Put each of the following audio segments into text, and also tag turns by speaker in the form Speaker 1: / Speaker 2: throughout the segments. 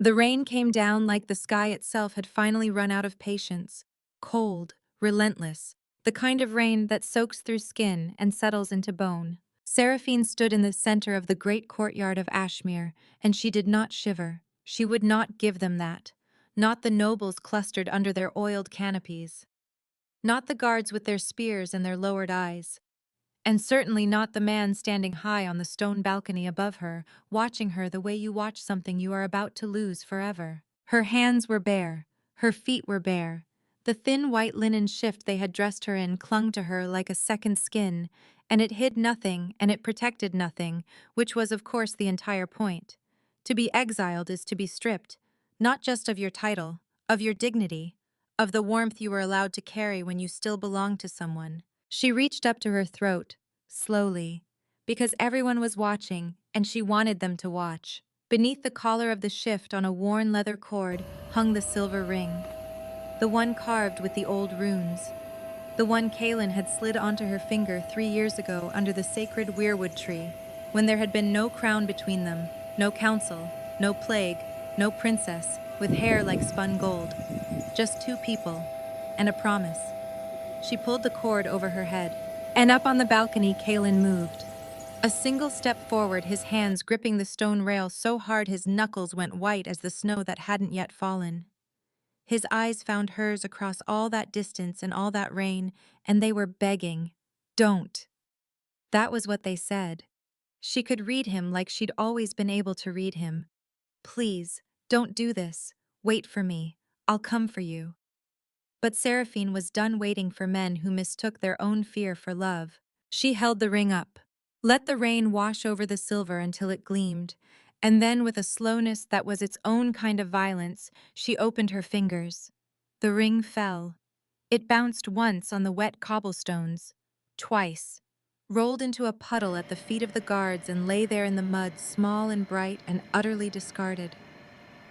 Speaker 1: The rain came down like the sky itself had finally run out of patience. Cold, relentless, the kind of rain that soaks through skin and settles into bone. Seraphine stood in the center of the great courtyard of Ashmere, and she did not shiver. She would not give them that. Not the nobles clustered under their oiled canopies. Not the guards with their spears and their lowered eyes. And certainly not the man standing high on the stone balcony above her, watching her the way you watch something you are about to lose forever. Her hands were bare. Her feet were bare. The thin white linen shift they had dressed her in clung to her like a second skin, and it hid nothing and it protected nothing, which was of course the entire point. To be exiled is to be stripped, not just of your title, of your dignity, of the warmth you were allowed to carry when you still belonged to someone. She reached up to her throat, slowly, because everyone was watching and she wanted them to watch. Beneath the collar of the shift on a worn leather cord hung the silver ring, the one carved with the old runes, the one Kaelin had slid onto her finger 3 years ago under the sacred weirwood tree, when there had been no crown between them, no council, no plague, no princess, with hair like spun gold, just two people, and a promise. She pulled the cord over her head, and up on the balcony Kaelin moved. A single step forward, his hands gripping the stone rail so hard his knuckles went white as the snow that hadn't yet fallen. His eyes found hers across all that distance and all that rain, and they were begging, "Don't." That was what they said. She could read him like she'd always been able to read him. "Please, don't do this. Wait for me. I'll come for you." But Seraphine was done waiting for men who mistook their own fear for love. She held the ring up, let the rain wash over the silver until it gleamed, and then with a slowness that was its own kind of violence, she opened her fingers. The ring fell. It bounced once on the wet cobblestones, twice, rolled into a puddle at the feet of the guards and lay there in the mud, small and bright and utterly discarded.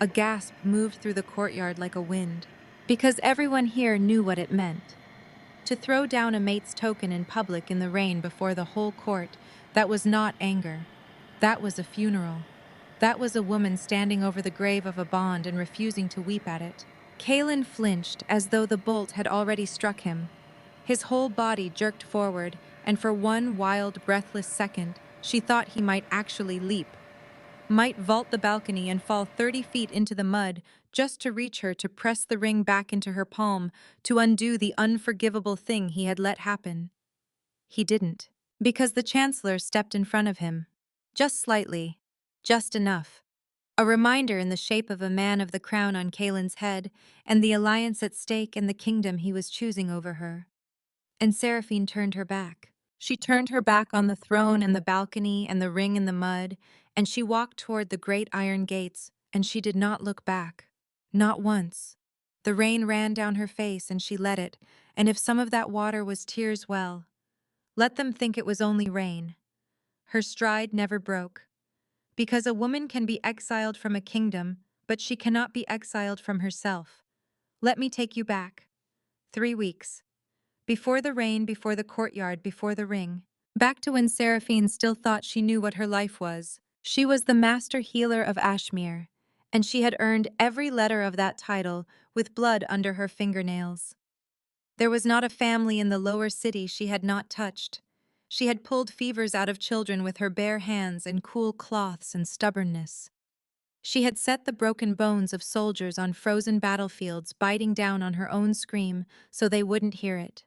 Speaker 1: A gasp moved through the courtyard like a wind, because everyone here knew what it meant. To throw down a mate's token in public in the rain before the whole court, that was not anger. That was a funeral. That was a woman standing over the grave of a bond and refusing to weep at it. Kaelin flinched as though the bolt had already struck him. His whole body jerked forward, and for one wild, breathless second, she thought he might actually leap, might vault the balcony and fall 30 feet into the mud just to reach her, to press the ring back into her palm, to undo the unforgivable thing he had let happen. He didn't, because the Chancellor stepped in front of him. Just slightly. Just enough. A reminder in the shape of a man of the crown on Kaelin's head, and the alliance at stake and the kingdom he was choosing over her. And Seraphine turned her back. She turned her back on the throne and the balcony and the ring in the mud, and she walked toward the great iron gates, and she did not look back. Not once. The rain ran down her face and she let it, and if some of that water was tears, well, let them think it was only rain. Her stride never broke. Because a woman can be exiled from a kingdom, but she cannot be exiled from herself. Let me take you back. 3 weeks. Before the rain, before the courtyard, before the ring. Back to when Seraphine still thought she knew what her life was. She was the master healer of Ashmere, and she had earned every letter of that title with blood under her fingernails. There was not a family in the lower city she had not touched. She had pulled fevers out of children with her bare hands and cool cloths and stubbornness. She had set the broken bones of soldiers on frozen battlefields, biting down on her own scream so they wouldn't hear it.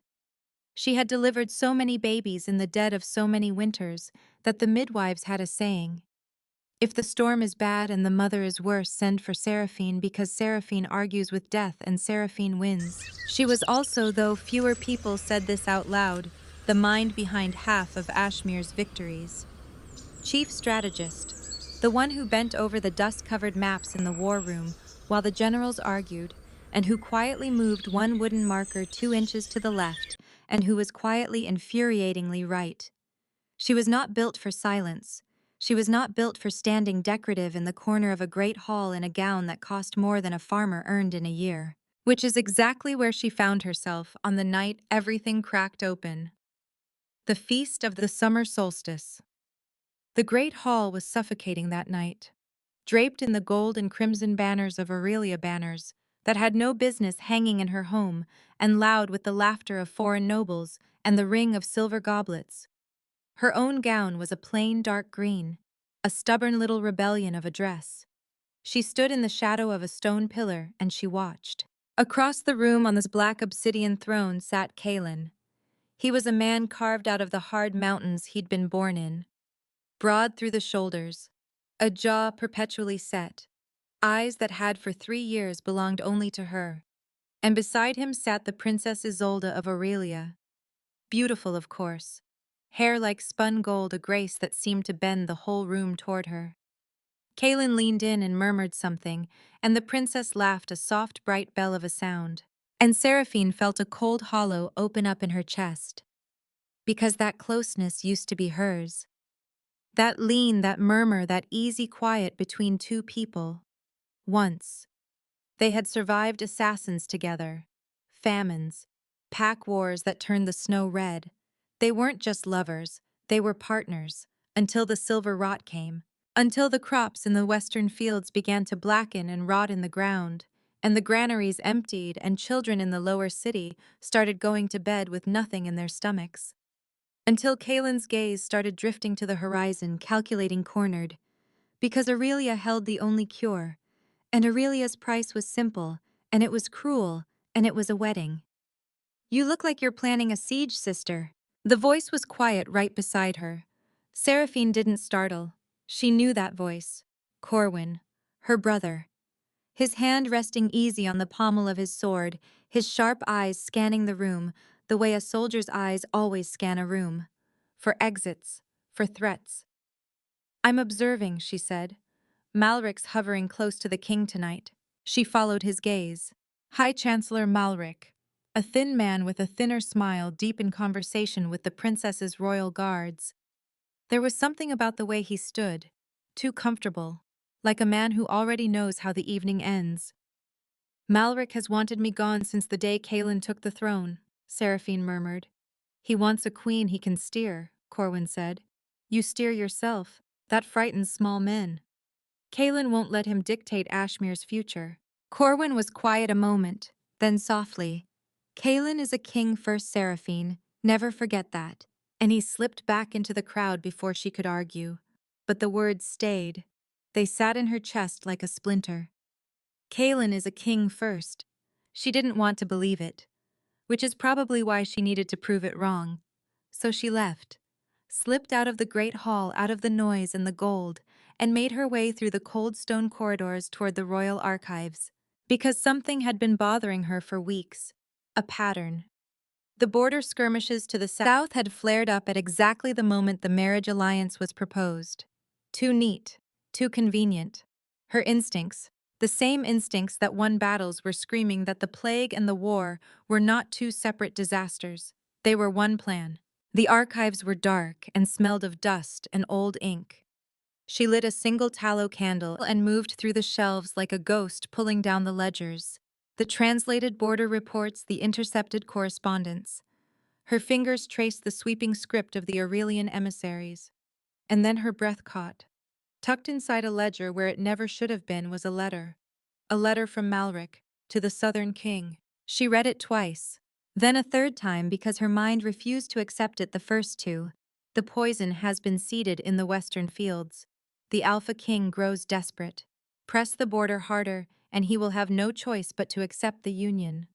Speaker 1: She had delivered so many babies in the dead of so many winters that the midwives had a saying: "If the storm is bad and the mother is worse, send for Seraphine, because Seraphine argues with death and Seraphine wins." She was also, though fewer people said this out loud, the mind behind half of Ashmere's victories. Chief strategist, the one who bent over the dust-covered maps in the war room while the generals argued, and who quietly moved one wooden marker 2 inches to the left, and who was quietly infuriatingly right. She was not built for silence. She was not built for standing decorative in the corner of a great hall in a gown that cost more than a farmer earned in a year. Which is exactly where she found herself on the night everything cracked open. The feast of the summer solstice. The great hall was suffocating that night. draped in the gold and crimson banners of Aurelia banners that had no business hanging in her home, and loud with the laughter of foreign nobles and the ring of silver goblets. Her own gown was a plain dark green, a stubborn little rebellion of a dress. She stood in the shadow of a stone pillar and she watched. Across the room on this black obsidian throne sat Kalen. He was a man carved out of the hard mountains he'd been born in, broad through the shoulders, a jaw perpetually set, eyes that had for 3 years belonged only to her. And beside him sat the Princess Isolde of Aurelia, beautiful of course, hair like spun gold, a grace that seemed to bend the whole room toward her. Kalen leaned in and murmured something, and the princess laughed, a soft, bright bell of a sound. And Seraphine felt a cold hollow open up in her chest, because that closeness used to be hers. That lean, that murmur, that easy quiet between two people. Once. They had survived assassins together, famines, pack wars that turned the snow red. They weren't just lovers, they were partners, until the silver rot came. Until the crops in the western fields began to blacken and rot in the ground, and the granaries emptied and children in the lower city started going to bed with nothing in their stomachs. Until Kalen's gaze started drifting to the horizon, calculating cornered, because Aurelia held the only cure, and Aurelia's price was simple, and it was cruel, and it was a wedding. "You look like you're planning a siege, sister." The voice was quiet right beside her. Seraphine didn't startle. She knew that voice. Corwin, her brother. His hand resting easy on the pommel of his sword, his sharp eyes scanning the room, the way a soldier's eyes always scan a room. For exits, for threats. "I'm observing," she said. "Malric's hovering close to the king tonight." She followed his gaze. High Chancellor Malric, a thin man with a thinner smile, deep in conversation with the princess's royal guards. There was something about the way he stood, too comfortable, like a man who already knows how the evening ends. "Malric has wanted me gone since the day Kalen took the throne," Seraphine murmured. "He wants a queen he can steer," Corwin said. "You steer yourself. That frightens small men." "Kalen won't let him dictate Ashmir's future." Corwin was quiet a moment, then softly, "Kalen is a king first, Seraphine. Never forget that." And he slipped back into the crowd before she could argue. But the words stayed. They sat in her chest like a splinter. Kalen is a king first. She didn't want to believe it, which is probably why she needed to prove it wrong. So she left, slipped out of the great hall, out of the noise and the gold, and made her way through the cold stone corridors toward the royal archives. Because something had been bothering her for weeks. A pattern. The border skirmishes to the south had flared up at exactly the moment the marriage alliance was proposed. Too neat, too convenient. Her instincts, the same instincts that won battles, were screaming that the plague and the war were not two separate disasters. They were one plan. The archives were dark and smelled of dust and old ink. She lit a single tallow candle and moved through the shelves like a ghost, pulling down the ledgers, the translated border reports, the intercepted correspondence. Her fingers traced the sweeping script of the Aurelian emissaries. And then her breath caught. Tucked inside a ledger where it never should have been was a letter. A letter from Malric to the Southern King. She read it twice, then a third time because her mind refused to accept it the first two. "The poison has been seeded in the western fields. The Alpha King grows desperate. Press the border harder, and he will have no choice but to accept the union.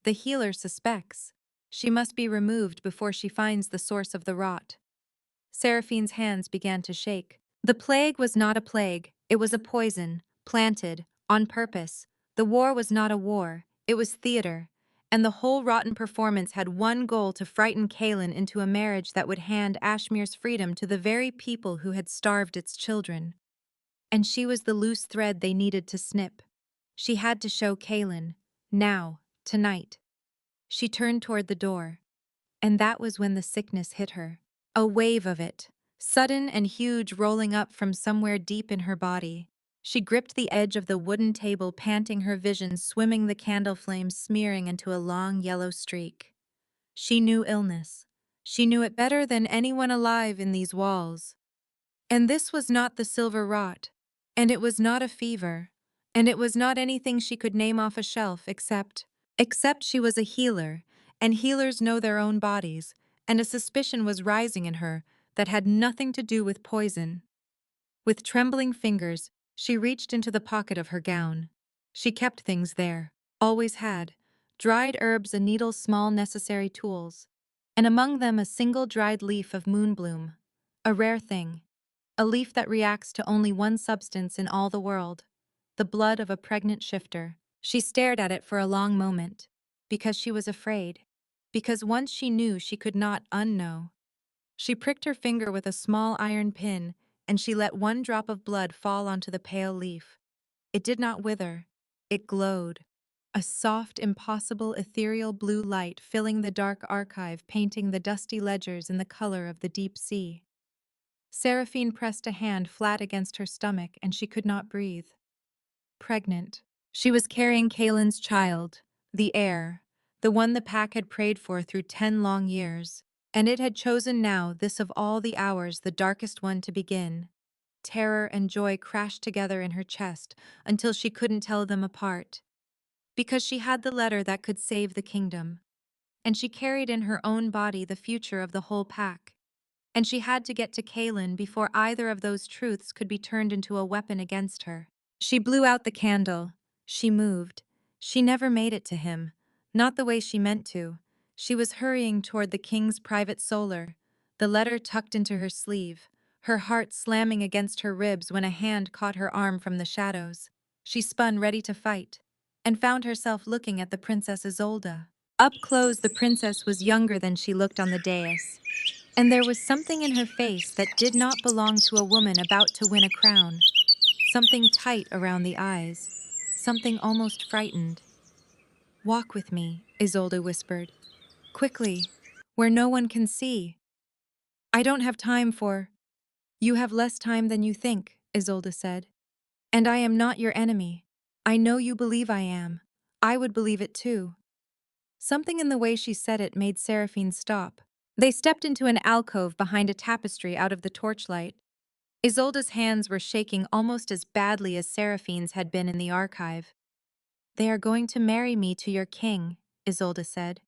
Speaker 1: The healer suspects. She must be removed before she finds the source of the rot." Seraphine's hands began to shake. The plague was not a plague, it was a poison, planted, on purpose. The war was not a war, it was theater. And the whole rotten performance had one goal: to frighten Kalen into a marriage that would hand Ashmir's freedom to the very people who had starved its children. And she was the loose thread they needed to snip. She had to show Kalen. Now, tonight. She turned toward the door. And that was when the sickness hit her. A wave of it, sudden and huge, rolling up from somewhere deep in her body. She gripped the edge of the wooden table, panting, her vision swimming, the candle flames smearing into a long yellow streak. She knew illness. She knew it better than anyone alive in these walls. And this was not the silver rot. And it was not a fever. And it was not anything she could name off a shelf except she was a healer, and healers know their own bodies, and a suspicion was rising in her that had nothing to do with poison. With trembling fingers, she reached into the pocket of her gown. She kept things there, always had, dried herbs and needles, small necessary tools, and among them a single dried leaf of moonbloom, a rare thing, a leaf that reacts to only one substance in all the world, the blood of a pregnant shifter. She stared at it for a long moment, because she was afraid, because once she knew she could not unknow. She pricked her finger with a small iron pin, and she let one drop of blood fall onto the pale leaf. It did not wither. It glowed. A soft, impossible, ethereal blue light filling the dark archive, painting the dusty ledgers in the color of the deep sea. Seraphine pressed a hand flat against her stomach, and she could not breathe. Pregnant. She was carrying Kalen's child, the heir, the one the pack had prayed for through 10 long years. And it had chosen now, this of all the hours, the darkest one to begin. Terror and joy crashed together in her chest until she couldn't tell them apart. Because she had the letter that could save the kingdom. And she carried in her own body the future of the whole pack. And she had to get to Kalen before either of those truths could be turned into a weapon against her. She blew out the candle. She moved. She never made it to him. Not the way she meant to. She was hurrying toward the king's private solar, the letter tucked into her sleeve, her heart slamming against her ribs when a hand caught her arm from the shadows. She spun ready to fight, and found herself looking at the Princess Isolde. Up close, the princess was younger than she looked on the dais, and there was something in her face that did not belong to a woman about to win a crown. Something tight around the eyes, something almost frightened. "Walk with me," Isolde whispered. "Quickly, where no one can see." "I don't have time for—" "You have less time than you think," Isolde said. "And I am not your enemy. I know you believe I am. I would believe it too." Something in the way she said it made Seraphine stop. They stepped into an alcove behind a tapestry out of the torchlight. Isolde's hands were shaking almost as badly as Seraphine's had been in the archive. "They are going to marry me to your king," Isolde said.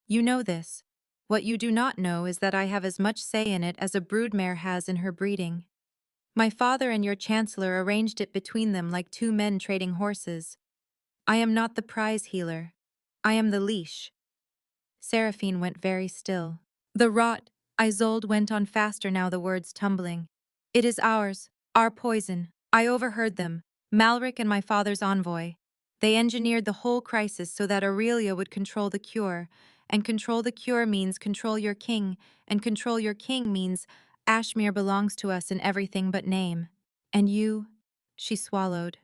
Speaker 1: "You know this. What you do not know is that I have as much say in it as a broodmare has in her breeding. My father and your chancellor arranged it between them like two men trading horses. I am not the prize healer. I am the leash." Seraphine went very still. "The rot," Isolde went on faster now, the words tumbling. "It is ours, our poison. I overheard them, Malric and my father's envoy. They engineered the whole crisis so that Aurelia would control the cure, and control the cure means control your king, and control your king means Ashmere belongs to us in everything but name. And you," she swallowed,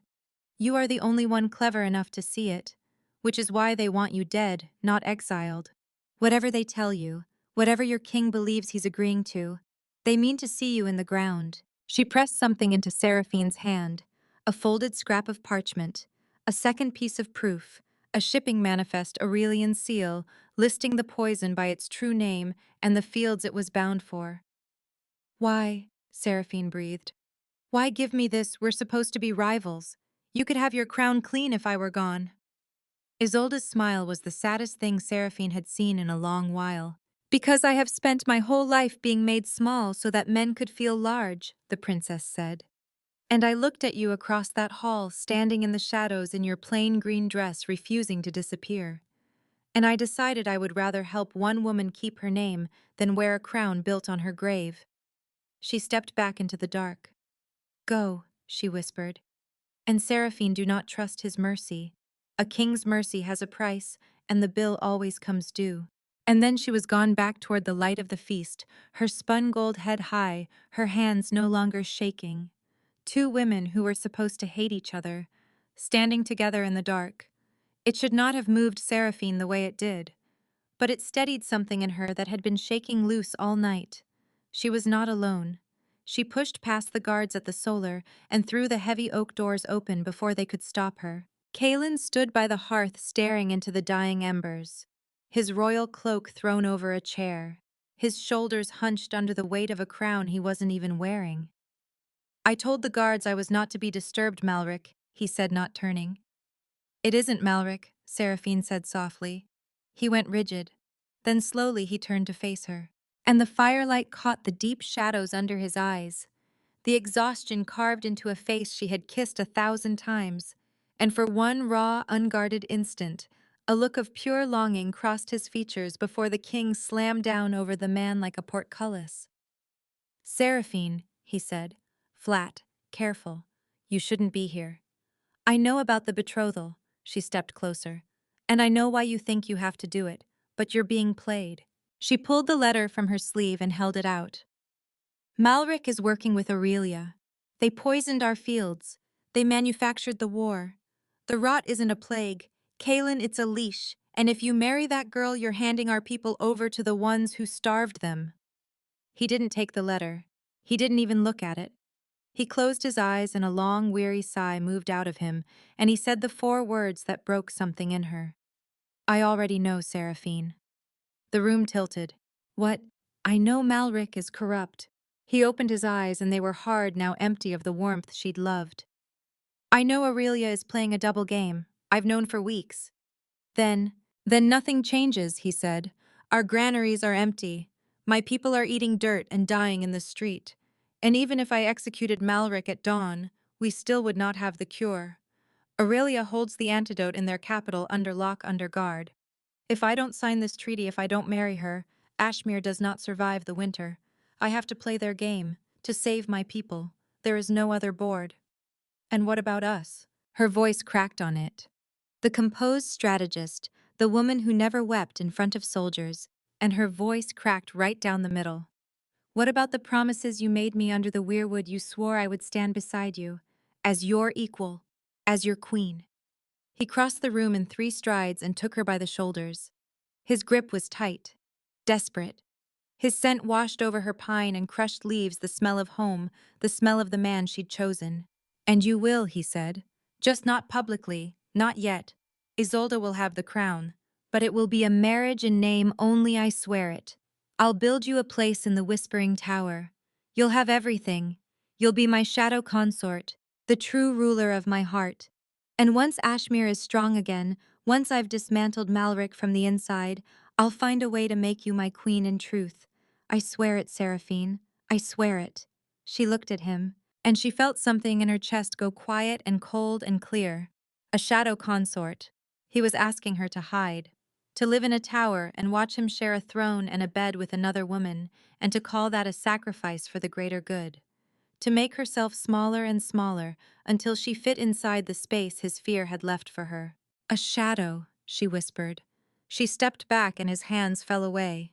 Speaker 1: "you are the only one clever enough to see it, which is why they want you dead, not exiled. Whatever they tell you, whatever your king believes he's agreeing to, they mean to see you in the ground." She pressed something into Seraphine's hand, a folded scrap of parchment, a second piece of proof, a shipping manifest Aurelian seal, listing the poison by its true name and the fields it was bound for. "Why?" Seraphine breathed. "Why give me this? We're supposed to be rivals. You could have your crown clean if I were gone." Isolde's smile was the saddest thing Seraphine had seen in a long while. "Because I have spent my whole life being made small so that men could feel large," the princess said. "And I looked at you across that hall, standing in the shadows in your plain green dress, refusing to disappear. And I decided I would rather help one woman keep her name than wear a crown built on her grave." She stepped back into the dark. "Go," she whispered. "And Seraphine, do not trust his mercy. A king's mercy has a price, and the bill always comes due." And then she was gone back toward the light of the feast, her spun gold head high, her hands no longer shaking. Two women who were supposed to hate each other, standing together in the dark. It should not have moved Seraphine the way it did, but it steadied something in her that had been shaking loose all night. She was not alone. She pushed past the guards at the solar and threw the heavy oak doors open before they could stop her. Kalen stood by the hearth staring into the dying embers, his royal cloak thrown over a chair, his shoulders hunched under the weight of a crown he wasn't even wearing. I told the guards I was not to be disturbed, Malric, he said, not turning. It isn't Malric, Seraphine said softly. He went rigid. Then slowly he turned to face her. And the firelight caught the deep shadows under his eyes, the exhaustion carved into a face she had kissed 1,000 times. And for one raw, unguarded instant, a look of pure longing crossed his features before the king slammed down over the man like a portcullis. Seraphine, he said, flat, careful, you shouldn't be here. I know about the betrothal, she stepped closer, and I know why you think you have to do it, but you're being played. She pulled the letter from her sleeve and held it out. Malric is working with Aurelia. They poisoned our fields. They manufactured the war. The rot isn't a plague. Kaelin, it's a leash, and if you marry that girl, you're handing our people over to the ones who starved them. He didn't take the letter. He didn't even look at it. He closed his eyes and a long, weary sigh moved out of him, and he said the 4 words that broke something in her. I already know, Seraphine. The room tilted. What? I know Malric is corrupt. He opened his eyes and they were hard, now empty of the warmth she'd loved. I know Aurelia is playing a double game. I've known for weeks. Then nothing changes, he said. Our granaries are empty. My people are eating dirt and dying in the street. And even if I executed Malric at dawn, we still would not have the cure. Aurelia holds the antidote in their capital under lock, under guard. If I don't sign this treaty, if I don't marry her, Ashmere does not survive the winter. I have to play their game, to save my people. There is no other board. And what about us? Her voice cracked on it. The composed strategist, the woman who never wept in front of soldiers, and her voice cracked right down the middle. What about the promises you made me under the weirwood? You swore I would stand beside you, as your equal, as your queen. He crossed the room in 3 strides and took her by the shoulders. His grip was tight, desperate. His scent washed over her pine and crushed leaves, the smell of home, the smell of the man she'd chosen. And you will, he said. Just not publicly, not yet. Isolde will have the crown, but it will be a marriage in name only, I swear it. I'll build you a place in the Whispering Tower. You'll have everything. You'll be my shadow consort, the true ruler of my heart. And once Ashmere is strong again, once I've dismantled Malric from the inside, I'll find a way to make you my queen in truth. I swear it, Seraphine. I swear it. She looked at him, and she felt something in her chest go quiet and cold and clear. A shadow consort. He was asking her to hide, to live in a tower and watch him share a throne and a bed with another woman, and to call that a sacrifice for the greater good. To make herself smaller and smaller until she fit inside the space his fear had left for her. A shadow, she whispered. She stepped back and his hands fell away.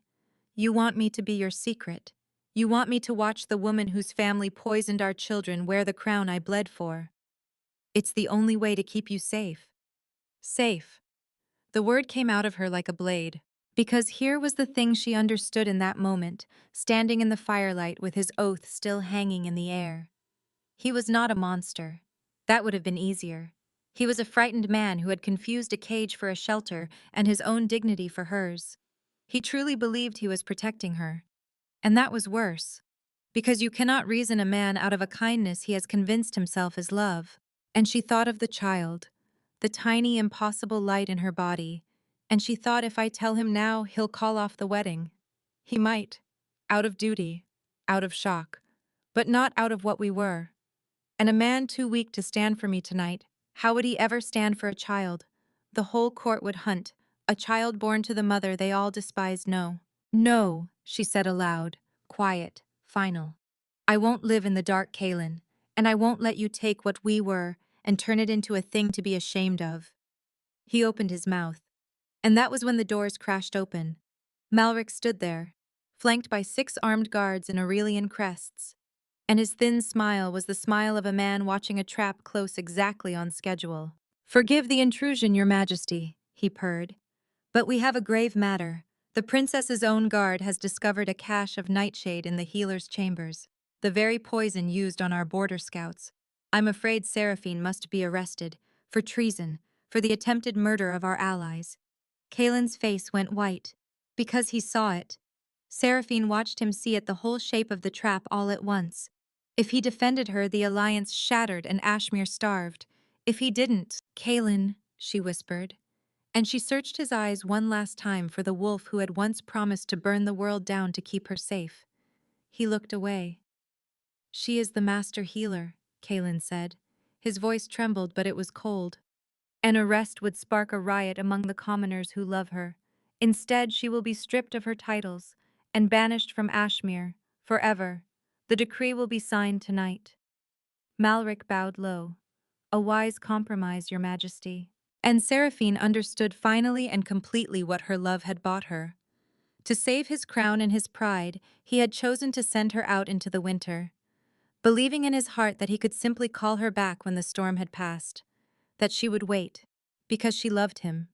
Speaker 1: You want me to be your secret. You want me to watch the woman whose family poisoned our children wear the crown I bled for. It's the only way to keep you safe. Safe. The word came out of her like a blade, because here was the thing she understood in that moment, standing in the firelight with his oath still hanging in the air. He was not a monster. That would have been easier. He was a frightened man who had confused a cage for a shelter and his own dignity for hers. He truly believed he was protecting her. And that was worse, because you cannot reason a man out of a kindness he has convinced himself is love. And she thought of the child, the tiny, impossible light in her body, and she thought, if I tell him now, he'll call off the wedding. He might, out of duty, out of shock, but not out of what we were. And a man too weak to stand for me tonight, how would he ever stand for a child? The whole court would hunt, a child born to the mother they all despised. No. No, she said aloud, quiet, final. I won't live in the dark, Kaelin, and I won't let you take what we were and turn it into a thing to be ashamed of. He opened his mouth, and that was when the doors crashed open. Malric stood there, flanked by 6 armed guards in Aurelian crests, and his thin smile was the smile of a man watching a trap close exactly on schedule. Forgive the intrusion, Your Majesty, he purred. But we have a grave matter. The princess's own guard has discovered a cache of nightshade in the healer's chambers, the very poison used on our border scouts. I'm afraid Seraphine must be arrested, for treason, for the attempted murder of our allies. Kaelin's face went white, because he saw it. Seraphine watched him see it, the whole shape of the trap all at once. If he defended her, the alliance shattered and Ashmere starved. If he didn't, Kaelin, she whispered. And she searched his eyes one last time for the wolf who had once promised to burn the world down to keep her safe. He looked away. She is the master healer, Kaelin said. His voice trembled, but it was cold. An arrest would spark a riot among the commoners who love her. Instead, she will be stripped of her titles and banished from Ashmere, forever. The decree will be signed tonight. Malric bowed low. A wise compromise, Your Majesty. And Seraphine understood finally and completely what her love had bought her. To save his crown and his pride, he had chosen to send her out into the winter, believing in his heart that he could simply call her back when the storm had passed, that she would wait, because she loved him.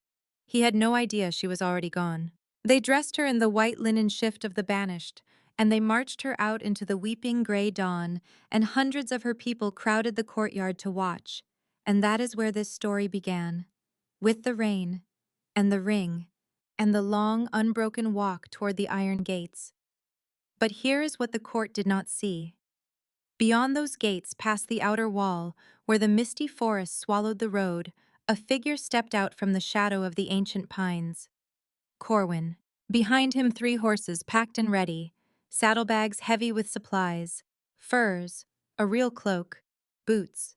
Speaker 1: He had no idea she was already gone. They dressed her in the white linen shift of the banished, and they marched her out into the weeping gray dawn, and hundreds of her people crowded the courtyard to watch. And that is where this story began, with the rain, and the ring, and the long, unbroken walk toward the iron gates. But here is what the court did not see. Beyond those gates, past the outer wall, where the misty forest swallowed the road, a figure stepped out from the shadow of the ancient pines. Corwin. Behind him 3 horses packed and ready, saddlebags heavy with supplies, furs, a real cloak, boots.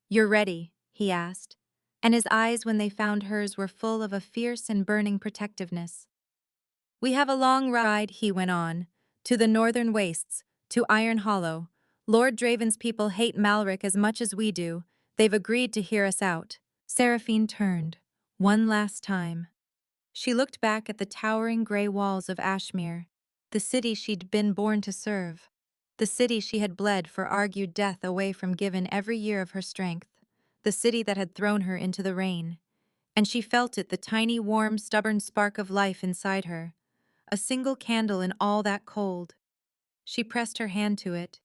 Speaker 1: "You're ready?" he asked, and his eyes when they found hers were full of a fierce and burning protectiveness. "We have a long ride," he went on, "to the northern wastes, to Iron Hollow. Lord Draven's people hate Malric as much as we do. They've agreed to hear us out." Seraphine turned, one last time. She looked back at the towering gray walls of Ashmere, the city she'd been born to serve, the city she had bled for argued death away from given every year of her strength, the city that had thrown her into the rain. And she felt it, the tiny, warm, stubborn spark of life inside her, a single candle in all that cold. She pressed her hand to it.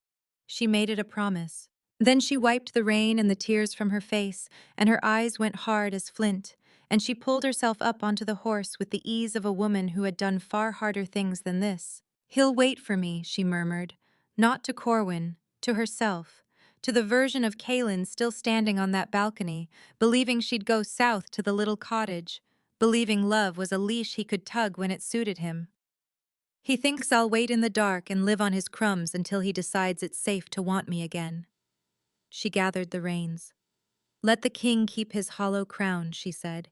Speaker 1: She made it a promise. Then she wiped the rain and the tears from her face, and her eyes went hard as flint, and she pulled herself up onto the horse with the ease of a woman who had done far harder things than this. "He'll wait for me," she murmured, not to Corwin, to herself, to the version of Kaelin still standing on that balcony, believing she'd go south to the little cottage, believing love was a leash he could tug when it suited him. "He thinks I'll wait in the dark and live on his crumbs until he decides it's safe to want me again." She gathered the reins. "Let the king keep his hollow crown," she said.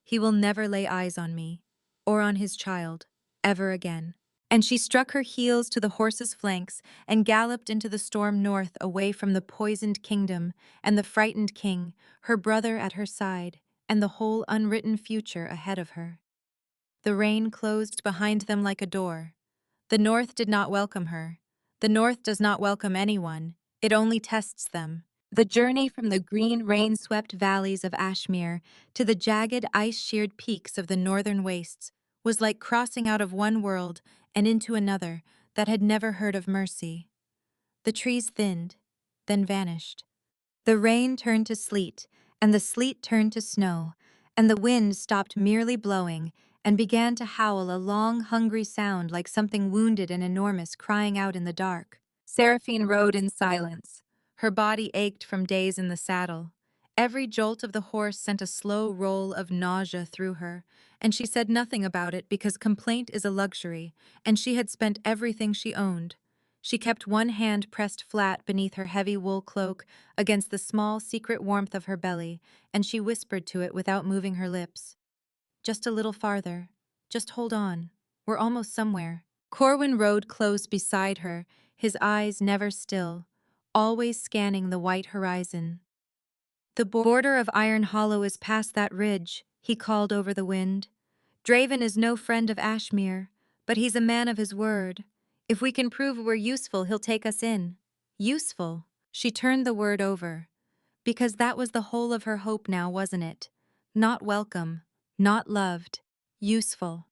Speaker 1: "He will never lay eyes on me, or on his child, ever again." And she struck her heels to the horse's flanks and galloped into the storm north, away from the poisoned kingdom and the frightened king, her brother at her side, and the whole unwritten future ahead of her. The rain closed behind them like a door. The North did not welcome her. The North does not welcome anyone. It only tests them. The journey from the green, rain-swept valleys of Ashmere to the jagged, ice-sheared peaks of the northern wastes was like crossing out of one world and into another that had never heard of mercy. The trees thinned, then vanished. The rain turned to sleet, and the sleet turned to snow, and the wind stopped merely blowing and began to howl, a long, hungry sound like something wounded and enormous crying out in the dark. Seraphine rode in silence. Her body ached from days in the saddle. Every jolt of the horse sent a slow roll of nausea through her, and she said nothing about it because complaint is a luxury, and she had spent everything she owned. She kept one hand pressed flat beneath her heavy wool cloak against the small, secret warmth of her belly, and she whispered to it without moving her lips. "Just a little farther. Just hold on. We're almost somewhere." Corwin rode close beside her, his eyes never still, always scanning the white horizon. "The border of Iron Hollow is past that ridge," he called over the wind. "Draven is no friend of Ashmere, but he's a man of his word. If we can prove we're useful, he'll take us in." Useful. She turned the word over. Because that was the whole of her hope now, wasn't it? Not welcome, not loved, useful.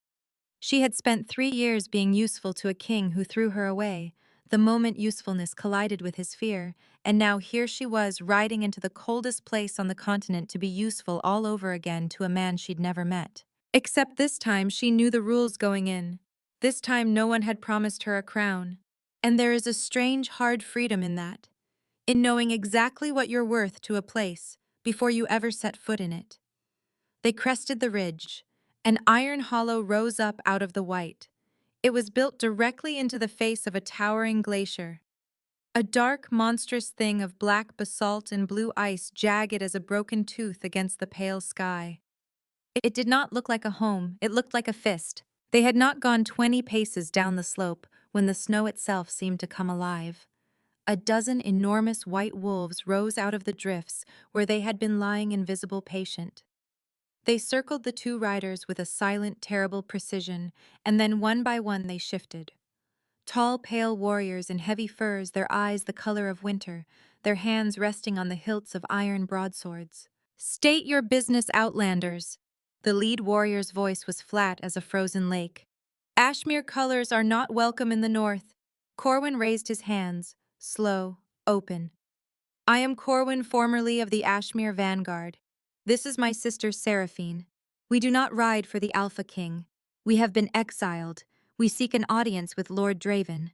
Speaker 1: She had spent 3 years being useful to a king who threw her away, the moment usefulness collided with his fear, and now here she was riding into the coldest place on the continent to be useful all over again to a man she'd never met. Except this time she knew the rules going in. This time no one had promised her a crown. And there is a strange, hard freedom in that, in knowing exactly what you're worth to a place before you ever set foot in it. They crested the ridge. An iron hollow rose up out of the white. It was built directly into the face of a towering glacier. A dark, monstrous thing of black basalt and blue ice jagged as a broken tooth against the pale sky. It did not look like a home, it looked like a fist. They had not gone 20 paces down the slope when the snow itself seemed to come alive. A dozen enormous white wolves rose out of the drifts where they had been lying invisible patient. They circled the two riders with a silent, terrible precision, and then one by one they shifted. Tall, pale warriors in heavy furs, their eyes the color of winter, their hands resting on the hilts of iron broadswords. "State your business, outlanders!" The lead warrior's voice was flat as a frozen lake. "Ashmere colors are not welcome in the north." Corwin raised his hands, slow, open. "I am Corwin, formerly of the Ashmere Vanguard. This is my sister Seraphine. We do not ride for the Alpha King. We have been exiled. We seek an audience with Lord Draven."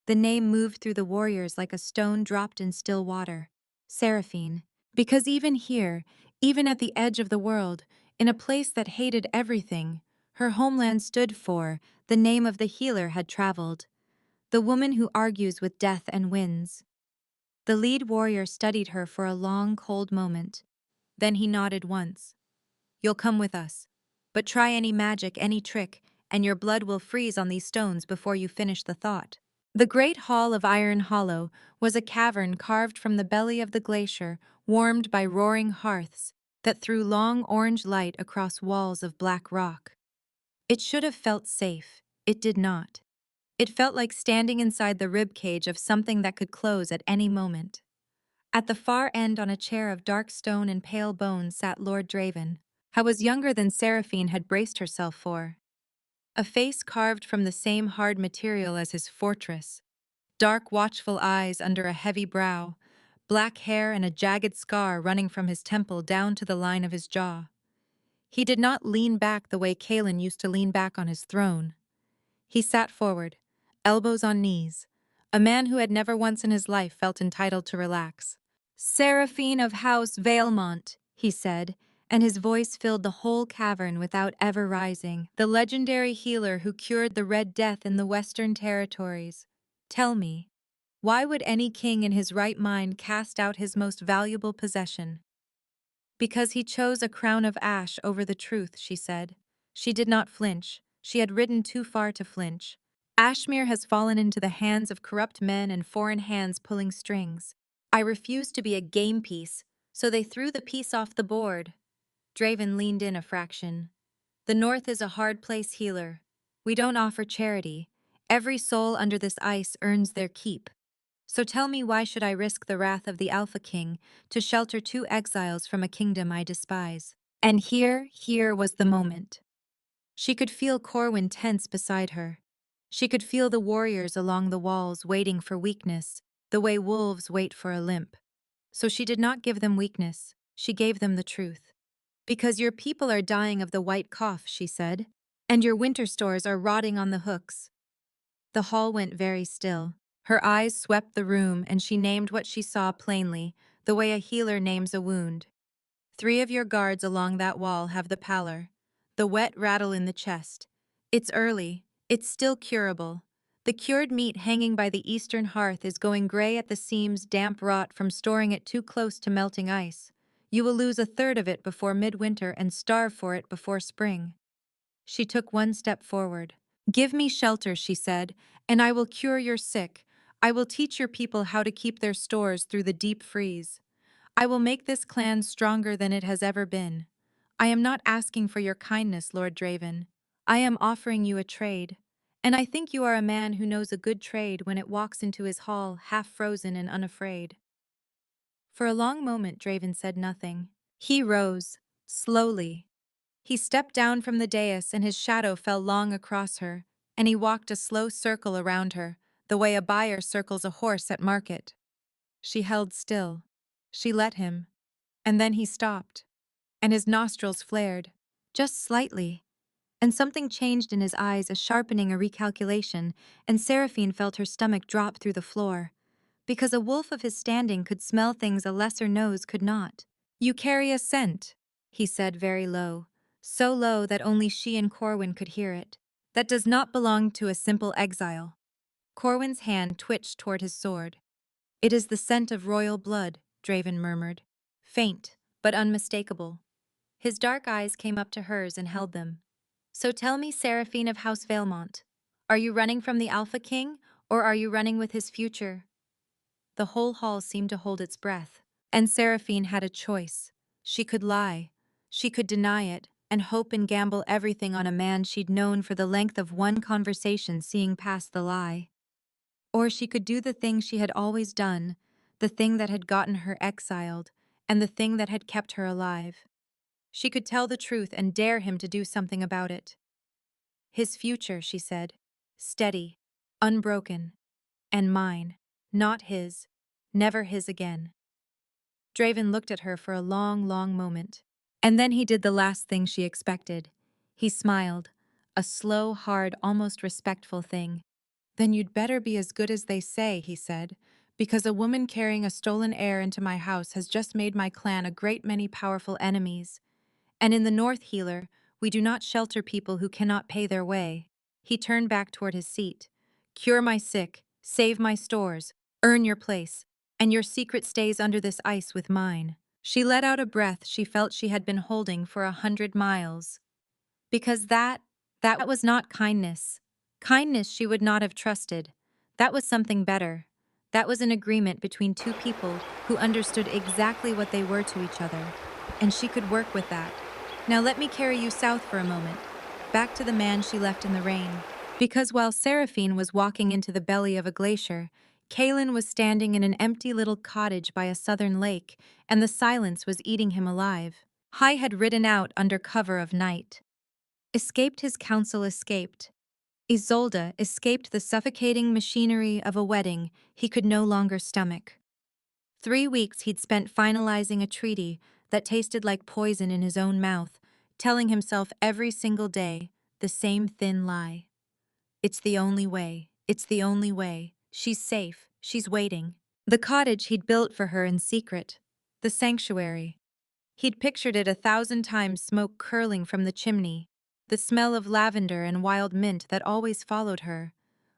Speaker 1: The name moved through the warriors like a stone dropped in still water. Seraphine. Because even here, even at the edge of the world, in a place that hated everything, her homeland stood for, the name of the healer had traveled. The woman who argues with death and wins. The lead warrior studied her for a long, cold moment. Then he nodded once. "You'll come with us. But try any magic, any trick, and your blood will freeze on these stones before you finish the thought." The great hall of Iron Hollow was a cavern carved from the belly of the glacier, warmed by roaring hearths that threw long orange light across walls of black rock. It should have felt safe. It did not. It felt like standing inside the rib cage of something that could close at any moment. At the far end on a chair of dark stone and pale bone sat Lord Draven, who was younger than Seraphine had braced herself for. A face carved from the same hard material as his fortress, dark watchful eyes under a heavy brow, black hair and a jagged scar running from his temple down to the line of his jaw. He did not lean back the way Kalen used to lean back on his throne. He sat forward, elbows on knees, a man who had never once in his life felt entitled to relax. "Seraphine of House Valemont," he said, and his voice filled the whole cavern without ever rising. "The legendary healer who cured the Red Death in the Western Territories. Tell me, why would any king in his right mind cast out his most valuable possession?" "Because he chose a crown of ash over the truth," she said. She did not flinch. She had ridden too far to flinch. "Ashmere has fallen into the hands of corrupt men and foreign hands pulling strings. I refused to be a game piece, so they threw the piece off the board." Draven leaned in a fraction. "The North is a hard place, healer. We don't offer charity. Every soul under this ice earns their keep. So tell me, why should I risk the wrath of the Alpha King to shelter two exiles from a kingdom I despise?" And here was the moment. She could feel Corwin tense beside her. She could feel the warriors along the walls waiting for weakness, the way wolves wait for a limp. So she did not give them weakness, she gave them the truth. "Because your people are dying of the white cough," she said, "and your winter stores are rotting on the hooks." The hall went very still. Her eyes swept the room and she named what she saw plainly, the way a healer names a wound. "Three of your guards along that wall have the pallor. The wet rattle in the chest. It's early. It's still curable. The cured meat hanging by the eastern hearth is going gray at the seams, damp rot from storing it too close to melting ice. You will lose a third of it before midwinter and starve for it before spring." She took one step forward. "Give me shelter," she said, "and I will cure your sick. I will teach your people how to keep their stores through the deep freeze. I will make this clan stronger than it has ever been. I am not asking for your kindness, Lord Draven. I am offering you a trade. And I think you are a man who knows a good trade when it walks into his hall half frozen and unafraid." For a long moment Draven said nothing. He rose, slowly. He stepped down from the dais and his shadow fell long across her, and he walked a slow circle around her, the way a buyer circles a horse at market. She held still. She let him. And then he stopped, and his nostrils flared, just slightly. And something changed in his eyes, a sharpening, a recalculation, and Seraphine felt her stomach drop through the floor. Because a wolf of his standing could smell things a lesser nose could not. "You carry a scent," he said very low, so low that only she and Corwin could hear it. "That does not belong to a simple exile." Corwin's hand twitched toward his sword. "It is the scent of royal blood," Draven murmured. Faint, but unmistakable. His dark eyes came up to hers and held them. "So tell me, Seraphine of House Valemont, are you running from the Alpha King, or are you running with his future?" The whole hall seemed to hold its breath. And Seraphine had a choice. She could lie. She could deny it, and hope and gamble everything on a man she'd known for the length of one conversation, seeing past the lie. Or she could do the thing she had always done, the thing that had gotten her exiled, and the thing that had kept her alive. She could tell the truth and dare him to do something about it. "His future," she said. "Steady, unbroken. And mine. Not his. Never his again." Draven looked at her for a long, long moment. And then he did the last thing she expected. He smiled. A slow, hard, almost respectful thing. "Then you'd better be as good as they say," he said, "because a woman carrying a stolen heir into my house has just made my clan a great many powerful enemies. And in the North Healer, we do not shelter people who cannot pay their way." He turned back toward his seat. "Cure my sick, save my stores, earn your place, and your secret stays under this ice with mine." She let out a breath she felt she had been holding for 100 miles. Because that was not kindness. Kindness she would not have trusted. That was something better. That was an agreement between two people who understood exactly what they were to each other. And she could work with that. "Now let me carry you south for a moment, back to the man she left in the rain." Because while Seraphine was walking into the belly of a glacier, Kalen was standing in an empty little cottage by a southern lake, and the silence was eating him alive. Hai had ridden out under cover of night. Escaped his counsel, escaped. Isolde escaped the suffocating machinery of a wedding he could no longer stomach. 3 weeks he'd spent finalizing a treaty that tasted like poison in his own mouth, telling himself every single day the same thin lie. "It's the only way. It's the only way. She's safe. She's waiting." The cottage he'd built for her in secret. The sanctuary. He'd pictured it 1,000 times, smoke curling from the chimney, the smell of lavender and wild mint that always followed her,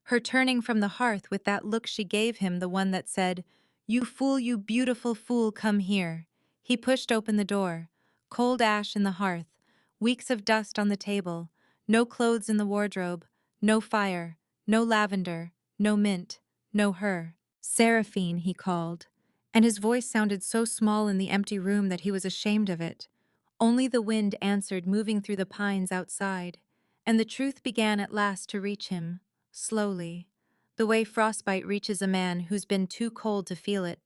Speaker 1: her turning from the hearth with that look she gave him, the one that said, "You fool, you beautiful fool, come here." He pushed open the door. Cold ash in the hearth, weeks of dust on the table, no clothes in the wardrobe, no fire, no lavender, no mint, no her. "Seraphine," he called, and his voice sounded so small in the empty room that he was ashamed of it. Only the wind answered, moving through the pines outside, and the truth began at last to reach him, slowly, the way frostbite reaches a man who's been too cold to feel it.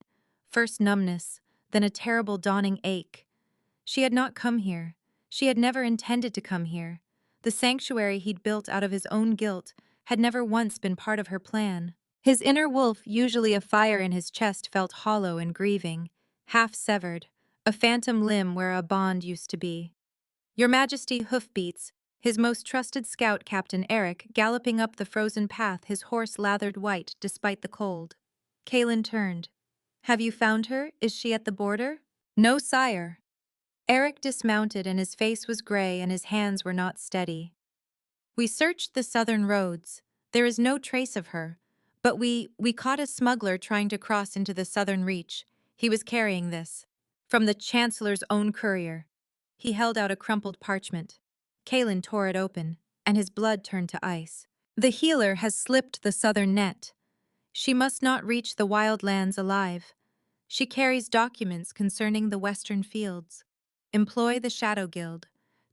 Speaker 1: First numbness, then a terrible dawning ache. She had not come here. She had never intended to come here. The sanctuary he'd built out of his own guilt had never once been part of her plan. His inner wolf, usually a fire in his chest, felt hollow and grieving, half-severed, a phantom limb where a bond used to be. "Your Majesty," hoofbeats, his most trusted scout, Captain Eric, galloping up the frozen path, his horse lathered white despite the cold. Kalen turned. "Have you found her? Is she at the border?" "No, sire." Eric dismounted and his face was gray and his hands were not steady. "We searched the southern roads. There is no trace of her. But we caught a smuggler trying to cross into the southern reach. He was carrying this. From the Chancellor's own courier." He held out a crumpled parchment. Kalen tore it open, and his blood turned to ice. "The healer has slipped the southern net. She must not reach the wildlands alive. She carries documents concerning the western fields. Employ the Shadow Guild.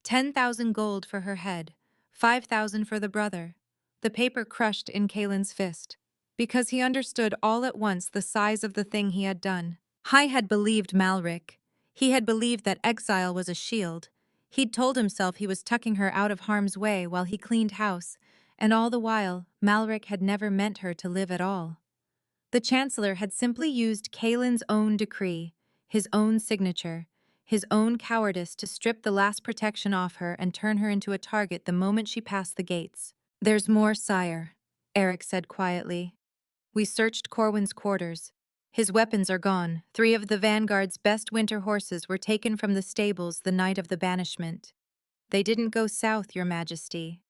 Speaker 1: 10,000 gold for her head, 5,000 for the brother." The paper crushed in Kalen's fist, because he understood all at once the size of the thing he had done. Hai had believed Malric. He had believed that exile was a shield. He'd told himself he was tucking her out of harm's way while he cleaned house, and all the while, Malric had never meant her to live at all. The Chancellor had simply used Kalen's own decree, his own signature, his own cowardice to strip the last protection off her and turn her into a target the moment she passed the gates. "There's more, sire," Eric said quietly. "We searched Corwin's quarters. His weapons are gone. 3 of the Vanguard's best winter horses were taken from the stables the night of the banishment. They didn't go south, Your Majesty."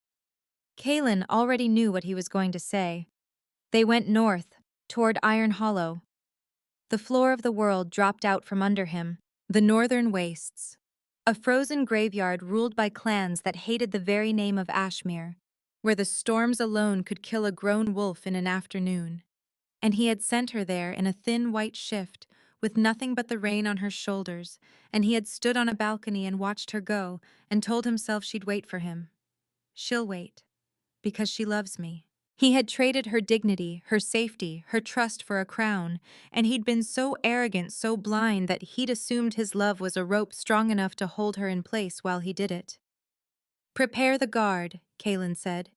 Speaker 1: Kalen already knew what he was going to say. They went north, toward Iron Hollow. The floor of the world dropped out from under him. The northern wastes. A frozen graveyard ruled by clans that hated the very name of Ashmere, where the storms alone could kill a grown wolf in an afternoon. And he had sent her there in a thin white shift, with nothing but the rain on her shoulders, and he had stood on a balcony and watched her go, and told himself she'd wait for him. She'll wait. Because she loves me. He had traded her dignity, her safety, her trust for a crown, and he'd been so arrogant, so blind that he'd assumed his love was a rope strong enough to hold her in place while he did it. "Prepare the guard," Kalen said,